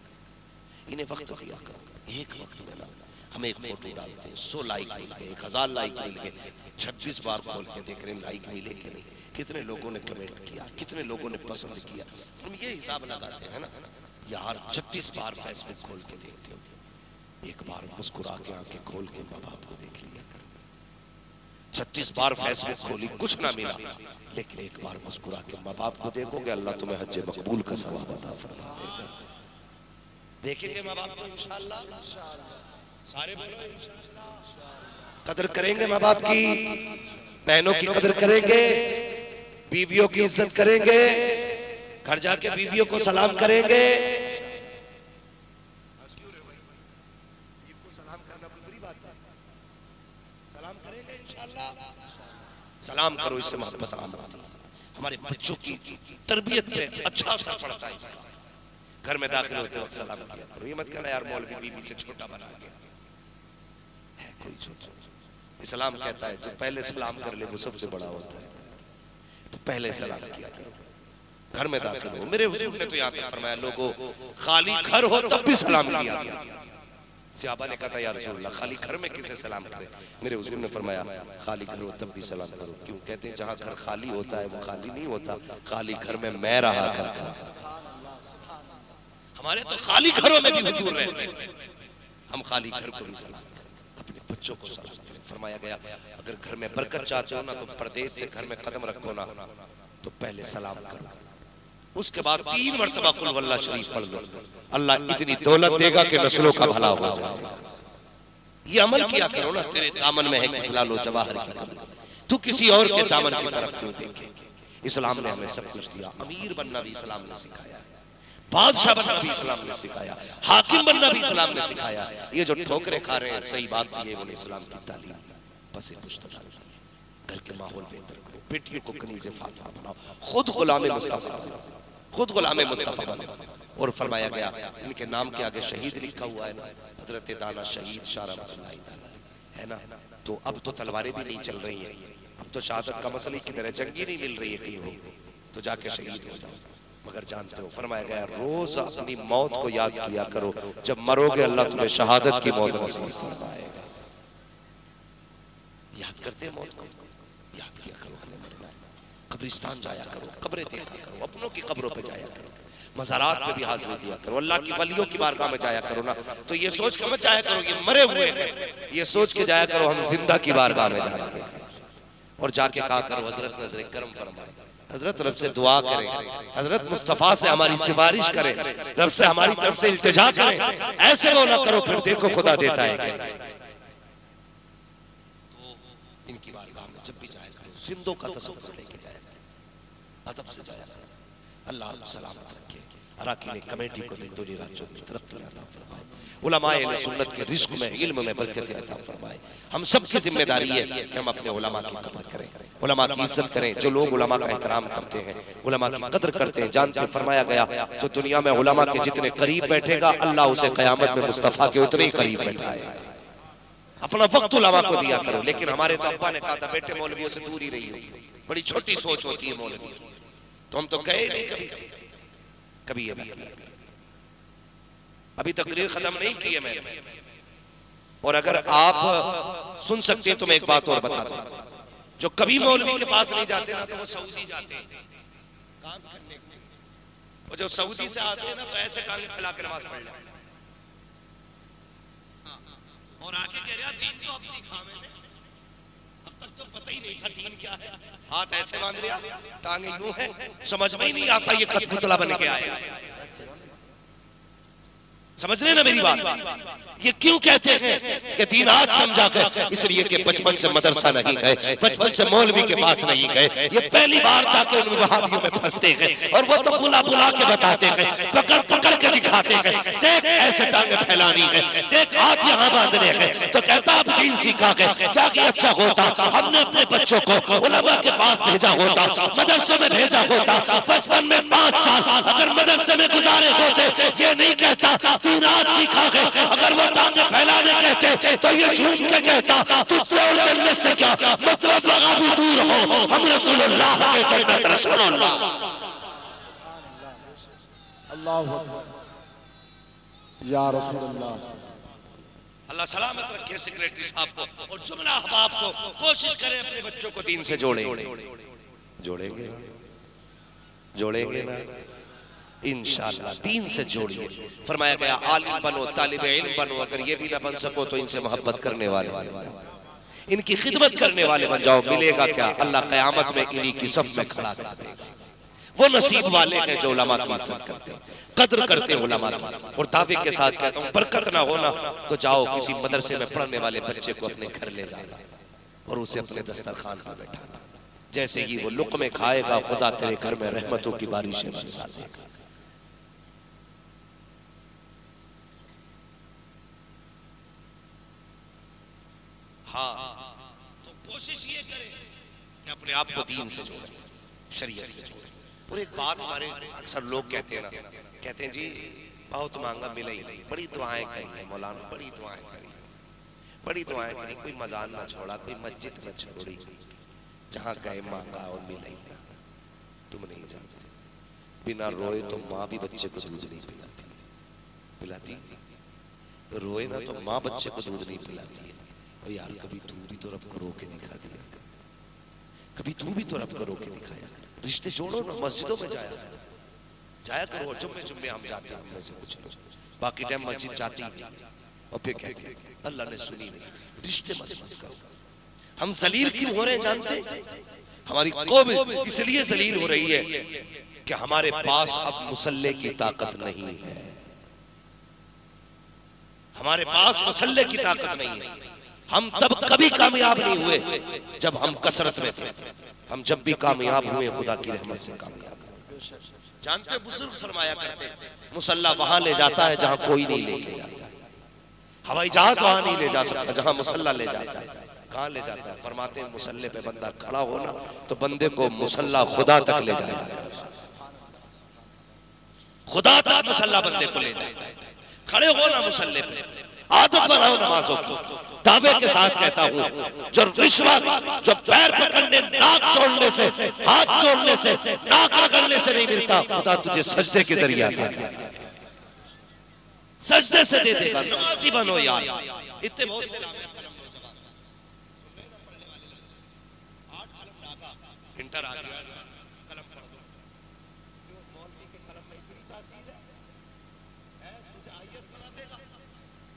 इन्हें वक्त दिया करो। एक वक्त में ना हम एक फोटो डालते हैं, 100 लाइक मिल गए, 1000 लाइक मिल गए, 26 बार खोल के देख रहे हैं लाइक मिले कि नहीं, कितने लोगों ने कमेंट किया, कितने लोगों ने पसंद किया। हम ये हिसाब लगाते हैं ना यार। 36 बार फेसबुक खोल के देखते हो, एक बार मुस्कुरा के आंखें खोल के माँ बाप को देख लिया करो। 36 बार फेसबुक खोली कुछ ना मिला, लेकिन एक बार मुस्कुरा के माँ बाप को देखोगे, अल्लाह तुम्हें हज मकबूल का सवाब अता फरमा देगा। देखेंगे माँ बाप को इंशाअल्लाह, सारे बोलो इंशाअल्लाह। कदर करेंगे माँ बाप की, बहनों की कदर करेंगे, बीवियों की इज्जत करेंगे, घर जाके बीवियों को सलाम करेंगे। सलाम करो, इससे मोहब्बत आम होती है। हमारे बच्चों की तरबियत पे अच्छा असर पड़ता है इसका। घर में दाखिल होते वक्त सलाम किया करो, ये मत कहना यार मौलवी बीवी से छोटा बना गया है कोई छोटा। इस्लाम कहता है जो पहले सलाम कर ले वो सबसे बड़ा होता है, तो पहले सलाम किया करो। घर में दाखिल हो, मेरे हुजूर ने तो यहाँ तक फरमाया लोगों खाली घर हो तब भी सलाम किया। सहाबा ने कहा था या रसूल अल्लाह खाली घर में किसे सलाम करे? मेरे हुजूर ने फरमाया खाली घर हो तब भी सलाम करो। क्यों? कहते हैं जहाँ घर खाली होता है वो खाली नहीं होता, खाली घर में मैं रहा करता। हमारे तो खाली घरों में भी हुजूर रहते हैं, हम खाली घर को भी सलाम करें, अपने बच्चों को सलाम करें। फरमाया गया अगर घर में बरकत चाहते हो ना तो परदेश से घर में कदम रखो ना तो पहले सलाम करो, उसके बाद 3 मरतबा कुल वल्लाह शरीफ पढ़ लो, अल्लाह इतनी दौलत देगा कि नस्लों का भला हो जाएगा। ये अमल किया करो ना। तेरे दामन में है किसलाल व जवाहर की कमी, तू किसी और के दामन की तरफ क्यों देखे? इस्लाम ने हमें सब कुछ दिया। अमीर बनना भी इस्लाम ने सिखाया, बादशाह बनना भी इस्लाम ने सिखाया, हाकिम बनना भी इस्लाम ने सिखाया। ये जो ठोकरे खा रहे हैं सही बात ये उन्हें इस्लाम की तालीम बस मुश्तफा घर के माहौल बेहतर करो, बेटियों को कनीज़े फातिमा बनाओ, खुद गुलाम मुस्तफा बनाओ, खुद गुलाम मुस्तफा बनाओ। और फरमाया गया इनके नाम के आगे शहीद लिखा हुआ है ना, हजरत दाना शहीद शाह रहमतुल्लाह अलैह है ना। तो अब तो तलवारें भी नहीं चल रही हैं, अब तो शहादत का मसला ही किधर है, जंगी नहीं मिल रही है कहीं हो तो जाके शहीद हो जाओ। मगर जानते हो फरमाया गया रोज अपनी मौत को याद किया करो, जब मरोगे अल्लाह तुम्हें शहादत की मौत नसीब फरमाएगा। याद करते मौत को, याद किया करो, हमें मरना है। कब्रिस्तान जाया करो, कब्रें देखा करो, अपनों की कब्रों पे जाया करो, मज़ारात पे भी हाजिरी दिया करो, अल्लाह की वलियों की बारगाह में जाया करो ना। तो ये सोच के मत जाया करो ये मरे हुए हैं, ये सोच के जाया करो हम जिंदा की बारगाह में जा रहे हैं। और जाके कहा करो हजरत नजर करम फरमाए, हजरत रब से दुआ करें, हजरत मुस्तफा से हमारी सिफारिश करें, रब से हमारी तरफ से इल्तिजा करें। ऐसे वो ना करो फिर देखो खुदा देता है। तो इनकी बारगाह में जब भी जाया करो जिंदों का तसव्वुर लेके जाया करो, अदब से जाया करो। अल्लाह सलामत रखे, अराकीन कमेटी को दिन दुनिया राज्यों में तरक्की अता फरमाए, उलमाए अहले सुन्नत के रिज़्क़ में इल्म में बरकत अता फरमाए। हम सब की जिम्मेदारी है कि हम अपने उलमा की कदर करें, उलमा की इज्जत करें। जो लोग उलमा का एहतराम करते हैं, उलमा की कदर करते हैं, जानते हैं फरमाया गया जो दुनिया में उलमा के जितने करीब बैठेगा अल्लाह उसे क़यामत में मुस्तफ़ा के उतने ही करीब बैठाएगा। अपना वक्त उलमा को दिया करो। लेकिन हमारे तो अब्बा ने कहा था बेटे मौलवियों से दूर ही रहिए, बड़ी छोटी सोच होती है मौलवी की। तो हम तो गए नहीं कभी अभी तकरीर खत्म नहीं की है मैंने। और अगर आप सुन सकते हैं तो मैं एक बात और बता दूं, जो कभी मौलवी के पास नहीं जाते ना तो वो सऊदी जाते हैं काम करने के लिए, और जब सऊदी से आते हैं ना तो ऐसे टांगे फैला के नमाज पढ़ लेते हैं और आके कह रहा दीन तो अब सीखा मैंने, अब तक तो पता ही नहीं था दीन क्या है। हाथ ऐसे बांध लिया, टांगे यूं है, समझ में ही नहीं आता ये कठपुतला बन के आया। समझ रहे ना मेरी बात? ये क्यों कहते हैं कि दीन आज समझा कर, इसलिए कि बचपन से मदरसा नहीं गए, बचपन से मौलवी के पास नहीं गए। ये पहली बार जाके उन वहाबियों में फंसते हैं और वो तो बुला बुला के बताते हैं, पकड़ पकड़ के दिखाते हैं, देख ऐसे टांगे फैलानी है, देख हाथ यहाँ बांधने हैं। तो कहता अब दीन सीखा है क्या कि अच्छा होता हमने अपने बच्चों को उलमा के पास भेजा होता, मदरसे में भेजा होता, बचपन में 5 साल अगर मदरसे में गुजारे होते। ये नहीं कहता दीन आज सीखा है, अगर वो टांगे फैलाने कहते तो ये झूठ के कहता तुझसे और जन्नत से क्या मतलब, लगा भी दूर हो हम रसूलुल्लाह के जन्नत रसूलुल्लाह। अल्लाहु अकबर या रसूलुल्लाह। अल्लाह सलामत रखे सेक्रेटरी साहब को और जुमला अहबाब को। कोशिश करें अपने बच्चों को दीन से जोड़ेंगे ना इंशाअल्लाह, दीन से जोड़िए। फरमाया गया आलिम बनो, तालिबे इल्म बनो। अगर ये भी ना बन सको तो इनसे मोहब्बत करने वाले बन जाओ, इनकी खिदमत करने वाले बन जाओ। मिलेगा क्या? अल्लाह क़यामत में इन्हीं की सफ में खड़ा कर देगा। वो नसीब वाले हैं जो उलमा की इज्जत करते हैं, कद्र करते हैं उलमा की। और दावे के साथ कहता हूँ बरकत ना होना तो जाओ किसी मदरसे में पढ़ने वाले बच्चे को अपने घर ले जाना और उसे अपने दस्तरखान पर बैठाना। जैसे ही वो लुक़्मे खाएगा खुदा तेरे घर में रहमतों की बारिशें बरसा देगा। हाँ, तो कोशिश ये करें कि अपने आप को दीन से जोड़ें, शरीयत से जोड़ें। और एक बात हमारे अक्सर लोग कहते हैं ना, कहते हैं जी बहुत मांगा मिला ही नहीं। बड़ी दुआएं करी हैं मौलाना, बड़ी दुआएं करी, बड़ी दुआएं करी, कोई मजान ना छोड़ा, कोई मस्जिद न छोड़ी, जहाँ गए मांगा और मिला ही ना। तुम नहीं जानते बिना रोए तो माँ भी बच्चे को दूध नहीं पिलाती, रोए ना तो माँ बच्चे को दूध नहीं पिलाती है। यार कभी तू भी तो रब को रो के दिखा दिया, कभी तू भी तो रब को रो के दिखाया। रिश्ते जोड़ो ना, मस्जिदों में जाया करो। जुम्मे जुम्मे हम जाते हैं, में से कुछ लोग बाकी टाइम मस्जिद जाती ही नहीं और फिर कहते हैं अल्लाह ने सुनी नहीं। रिश्ते मत करो। हम जलील क्यों हो रहे हैं जानते? हमारी कौम इसलिए जलील हो रही है कि हमारे पास अब मुसल्ले की ताकत नहीं है, हमारे पास मुसल्ले की ताकत नहीं है। हम तब कभी कामयाब नहीं हुए जब हम कसरत में थे, हम जब भी कामयाब हुए खुदा की रहमत से कामयाब। जानते बुजुर्ग फरमाया करते मुसल्ला वहां ले जाता है जहां कोई नहीं लेके जाता, हवाई जहाज वहां नहीं ले जा सकता जहां मुसल्ला ले जाता है। कहां ले जाता है? फरमाते हैं मुसल्ले पे बंदा खड़ा हो ना तो बंदे को मुसल्ला खुदा तक ले जाएगा, खुदा तक मुसल्ला बंदे को ले जाता है। खड़े हो ना मुसल्ले पे, आदत बनाओ नमाजों की। दावे के साथ कहता हूं, जो रिश्वत, जो पैर पकड़ने, नाक जोड़ने से, हाथ जोड़ने से, नाक रगड़ने से नहीं मिलता, खुदा तुझे सजदे के जरिए आता है, सजदे से दे देगा। नमाजी बनो यार। इतने बहुत से इंटर आ गया, कलम पढ़ दो। मौलवी के कलम में इतनी तासीर है, तुझे आईएएस बना देगा।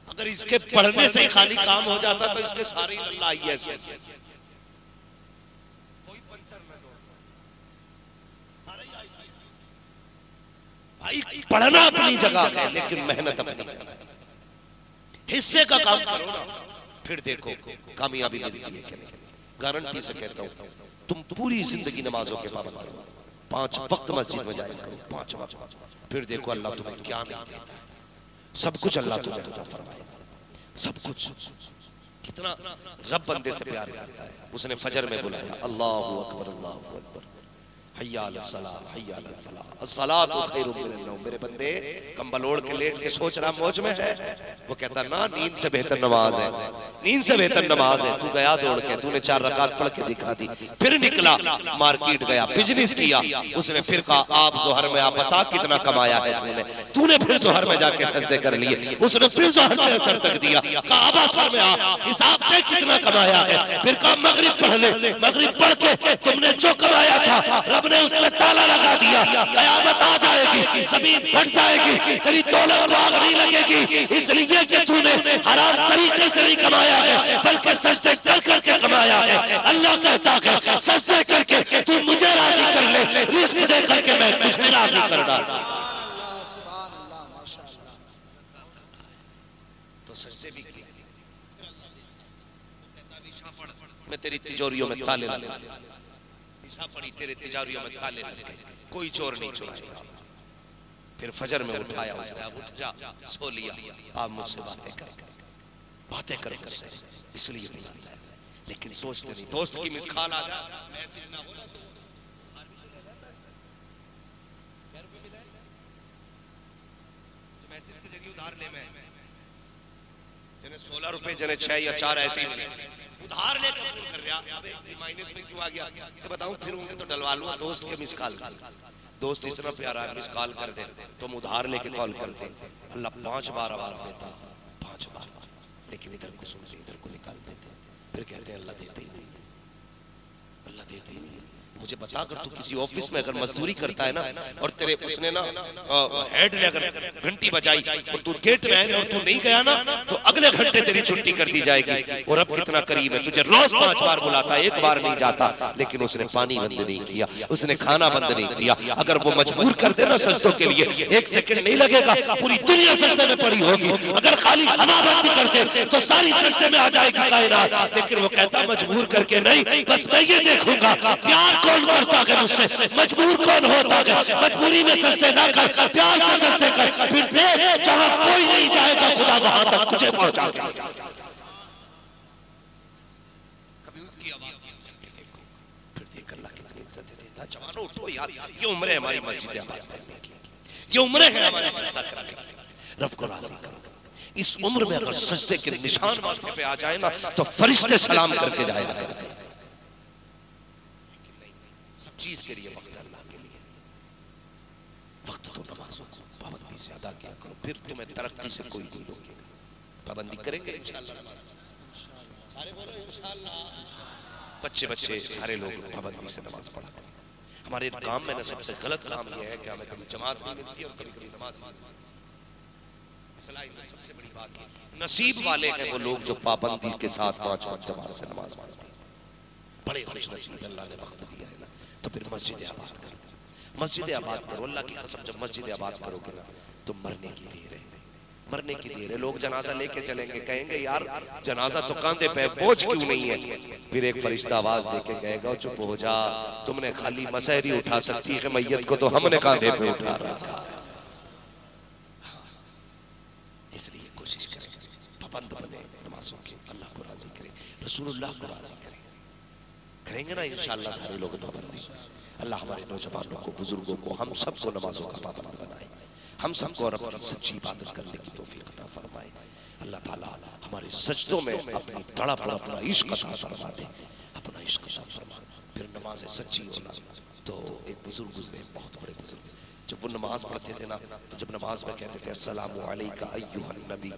अगर इसके पढ़ने से ही खाली काम हो जाता तो इसके सारे अल्लाह आईएएस है। कोई पंचर में दो, सारे आईएएस। भाई पढ़ना अपनी जगह है, लेकिन मेहनत अपनी जगह है। हिस्से का काम करो ना, फिर देखो कामयाबी मिलती है कि नहीं। गारंटी से कहता हूं, तुम पूरी जिंदगी नमाजों के पाबंद करो, 5 वक्त मस्जिद में जाया करो, 5 वक्त, फिर देखो अल्लाह तुम्हें क्या नहीं देता है। सब कुछ अल्लाह तुम्हें अता फरमाएगा, सब कुछ। कितना रब बंदे से प्यार करता है। उसने फजर में बुलाया, अल्लाहु अकबर, अल्लाहु अकबर, हय्या अलस सलाह, हय्या अलल फलाह, अस्सलातु खैरुम मिनन नौम। मेरे बंदे कंबल ओढ़ के लेट के सोच रहा मौज में है। वो कहता ना, नींद से बेहतर नमाज है, नींद से बेहतर नमाज है। तू गया दौड़ के, तूने 4 रकात पढ़ के दिखा दी, फिर निकला मार्केट गया, बिजनेस किया। उसने फिर कहा, आप जोहर में आप बता कितना कमाया है तूने। तूने फिर जोहर में जाके सजदे कर लिए। उसने फिर जोहर से असर तक दिया, कहा अब असर में आ, हिसाब पे कितना कमाया है। फिर कहा मगरिब पढ़ ले। मगरिब पढ़ के तुमने जो कमाया था रब ने उस पर ताला लगा दिया। कयामत आ जाएगी, जमीन फट जाएगी, तेरी दौलत को आग नहीं लगेगी, इसलिए कि तूने हराम तरीके से नहीं कमाया है, बल्कि सजदे कर करके कमाया है। अल्लाह कहता है सजदे करके तू मुझे राजी कर ले, रिस्क दे करके मैं तुझे राजी कर डालूं। तो सजदे भी किए। मैं तेरी तिजोरियों में ताले लगा, पड़ी तेरे तिजोरियों में ताले लगे, कोई चोर नहीं चुराएगा। फिर फजर में उठाया उसने, अब उठ जा, सो लिया, आप मुझसे बातें कर कर से इसलिए बुलाता है। लेकिन सोचते नहीं, दोस्त की मिस कॉल आ जाए, मैसेज ना हो ना तो मैसेज की जगह उधार ले। मैं जिन्हें 16 रुपए, जिन्हें 6 या 4 ऐसे ही उधार लेकर फोन कर रहा, अबे माइनस में क्यों आ गया? तो बताऊं, फिर होंगे तो डलवा लूंगा। दोस्त के मिस कॉल, दोस्त इतना प्यारा है, मिस कॉल कर दे, तुम उधार लेके कॉल करते। अल्लाह 5 बार आवाज देता, 5 बार, लेकिन इधर को सुनते, इधर को निकाल देते। फिर कहते हैं अल्लाह देते ही नहीं, अल्लाह देते ही नहीं। मुझे बता, अगर तू किसी ऑफिस में अगर मजदूरी करता है ना, और तेरे उसने ना हेड ने अगर घंटी बजाई और तू गेट में आया और तू नहीं गया ना, तो अगले घंटे तेरी छुट्टी कर दी जाएगी। और अब कितना करीब है, तुझे रोज 5 बार बुलाता, 1 बार नहीं जाता। लेकिन उसने पानी बंद नहीं किया, उसने खाना बंद नहीं किया। अगर वो मजबूर कर देना सजदों के लिए, 1 सेकंड नहीं लगेगा, पूरी दुनिया सजदे में पड़ी होगी। अगर खाली हवा बंद कर दे तो सारी सजदे में आ जाएगी कायनात। लेकिन वो कहता मजबूर करके नहीं, बस मैं ये देखूंगा प्यार कौन करता है मुझसे, मजबूर कौन होता है। मजबूरी में सजदे ना कर, प्यार से सजदे कर, फिर देख जहां कोई नहीं जाएगा खुदा वहां तक तुझे पहुंचाएगा। कभी उसकी आवाज देखो, फिर देख अल्लाह कितनी इज्जत देता। जवानों उठो यार, ये उम्र है हमारी मस्जिद आबाद करने की, ये उम्र है हमारी सजदा करने की। रब को राजी करो। इस उम्र में अगर सजदे के निशान माथे पे आ जाए ना, तो फरिश्ते सलाम करके जाएगा। चीज के लिए वक्त, अल्लाह के लिए वक्त तो नमाजों को पाबंदी से अदा किया करो, फिर तुम्हें तरक्की से कोई नहीं रोकेगा। पाबंदी करेंगे इंशाअल्लाह, सारे बोलो इंशाअल्लाह। बच्चे सारे लोग पाबंदी से नमाज पढ़ा करें। हमारे काम में ना सबसे गलत काम यह है कि हमें कभी जमात नहीं मिलती और कभी नमाज नहीं मिलती। सबसे बड़ी बात है, नसीब वाले हैं वो लोग जो पाबंदी के साथ 5 वक्त जमात से नमाज पढ़ते हैं। बड़े खुश नसीब अल्लाह ने वक्त दिया है ना। तो फिर मस्जिद आबाद करो, मस्जिद आबाद करो। अल्लाह की कसम, जब मस्जिद आबाद करोगे ना, तो मरने की देर है, मरने की देर है। लोग जनाजा लेके चलेंगे, कहेंगे यार जनाजा तो कांधे पे, बोझ क्यों नहीं है? फिर एक फरिश्ता आवाज देके कहेगा, चुप हो जा, तुमने खाली मसहरी उठा सकती है, मैयत को तो हमने कांधे पे उठा रखा। इसलिए कोशिश करें पाबंद बने नमाजों की, अल्लाह को राजी करें, रसूलुल्लाह को राजी करें। करेंगे ना इंशाअल्लाह सारे लोग पाबंदी। अल्लाह हमारे नौजवानों को, बुजुर्गों को, हम सबको नमाजों का पाबंद बनाए, हम सबको और अपनी सच्ची इबादत करने की तौफीक अता फरमाए। अल्लाह ताला हमारे सजदों में अपनी तड़प और अपना इश्क अता फरमा दे, अपना इश्क अता फरमा। फिर नमाज सच्ची होना। तो एक बुजुर्ग गुजरे, बहुत बड़े बुजुर्ग, जब वो नमाज पढ़ते थे ना, तो जब नमाज में कहते थे अस्सलामु अलैका अय्युहन नबी,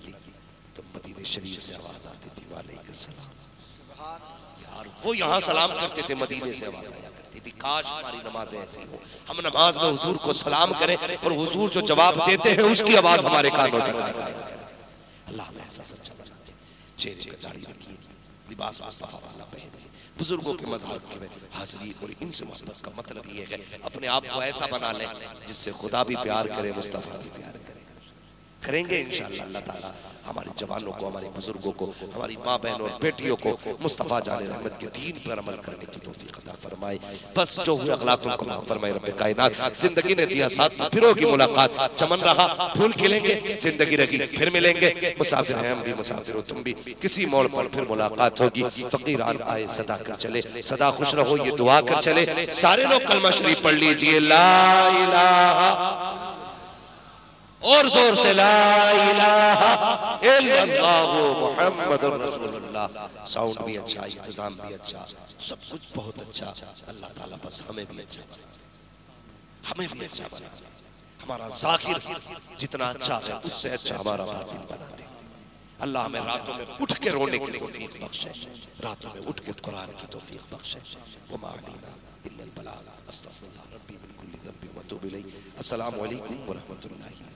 तो मदीने शरीफ से आवाज आती थी वालेकुम सलाम। यार वो यहाँ सलाम करते थे, मदीने से आवाज आया करती थी। काश हमारी नमाजें ऐसी हो, हम नमाज में हुजूर को सलाम करें और हुजूर जो जवाब देते हैं उसकी आवाज हमारे कानों तक आए। अल्लाह हमें ऐसा सच्चा बना दे। चेहरे पे दाढ़ी रखिए, लिबास मुस्तफा वाला पहने, बुजुर्गों के मज़हब में हाजिरी। और इनसे मोहब्बत का मतलब ये है अपने आप को ऐसा बना लें जिससे खुदा भी प्यार करे, मुस्तफा भी प्यार करे। करेंगे इंशाअल्लाह। अल्लाह ताला हमारे जवानों को, हमारे बुजुर्गों को, हमारी माँ बहनों और बेटियों को मुस्तफ़ा जाने रहमत के दीन पर अमल करने की तौफीक अता फरमाए। बस जो हुए अगलातों को माफ फरमाए रब्बे कायनात। जिंदगी ने दिया साथ, फिर होगी मुलाकात। चमन रहा फूल खिलेंगे, जिंदगी रही फिर मिलेंगे। मुसाफिर हैं हम भी, मुसाफिर हो तुम भी, किसी मोड़ पर फिर मुलाकात होगी। फकीरान आए सदा कर चले, सदा खुश रहो ये दुआ कर चले। सारे लोग कलमा शरीफ पढ़ लीजिए, ला इलाहा, और जोर से ला इलाहा इल्लल्लाह मुहम्मदुर रसूलुल्लाह। साउंड भी अच्छा, इंतजाम भी अच्छा, सब कुछ बहुत अच्छा। अल्लाह ताला बस हमें भी अच्छा बना, हमें भी अच्छा बना। हमारा ज़ाहिर जितना अच्छा है उससे अच्छा हमारा बातिन बना दे। अल्लाह हमें रातों में उठ के रोने की तौफीक बख्शे, रातों में उठ के कुरान की तौफीक बख्शे। वमा अलैना इल्लल बलाग। अस्तगफिरुल्लाह रब्बी मिन कुल्ली ज़ंबिन व अतूबु इलैह। अस्सलामु अलैकुम व रहमतुल्लाहि।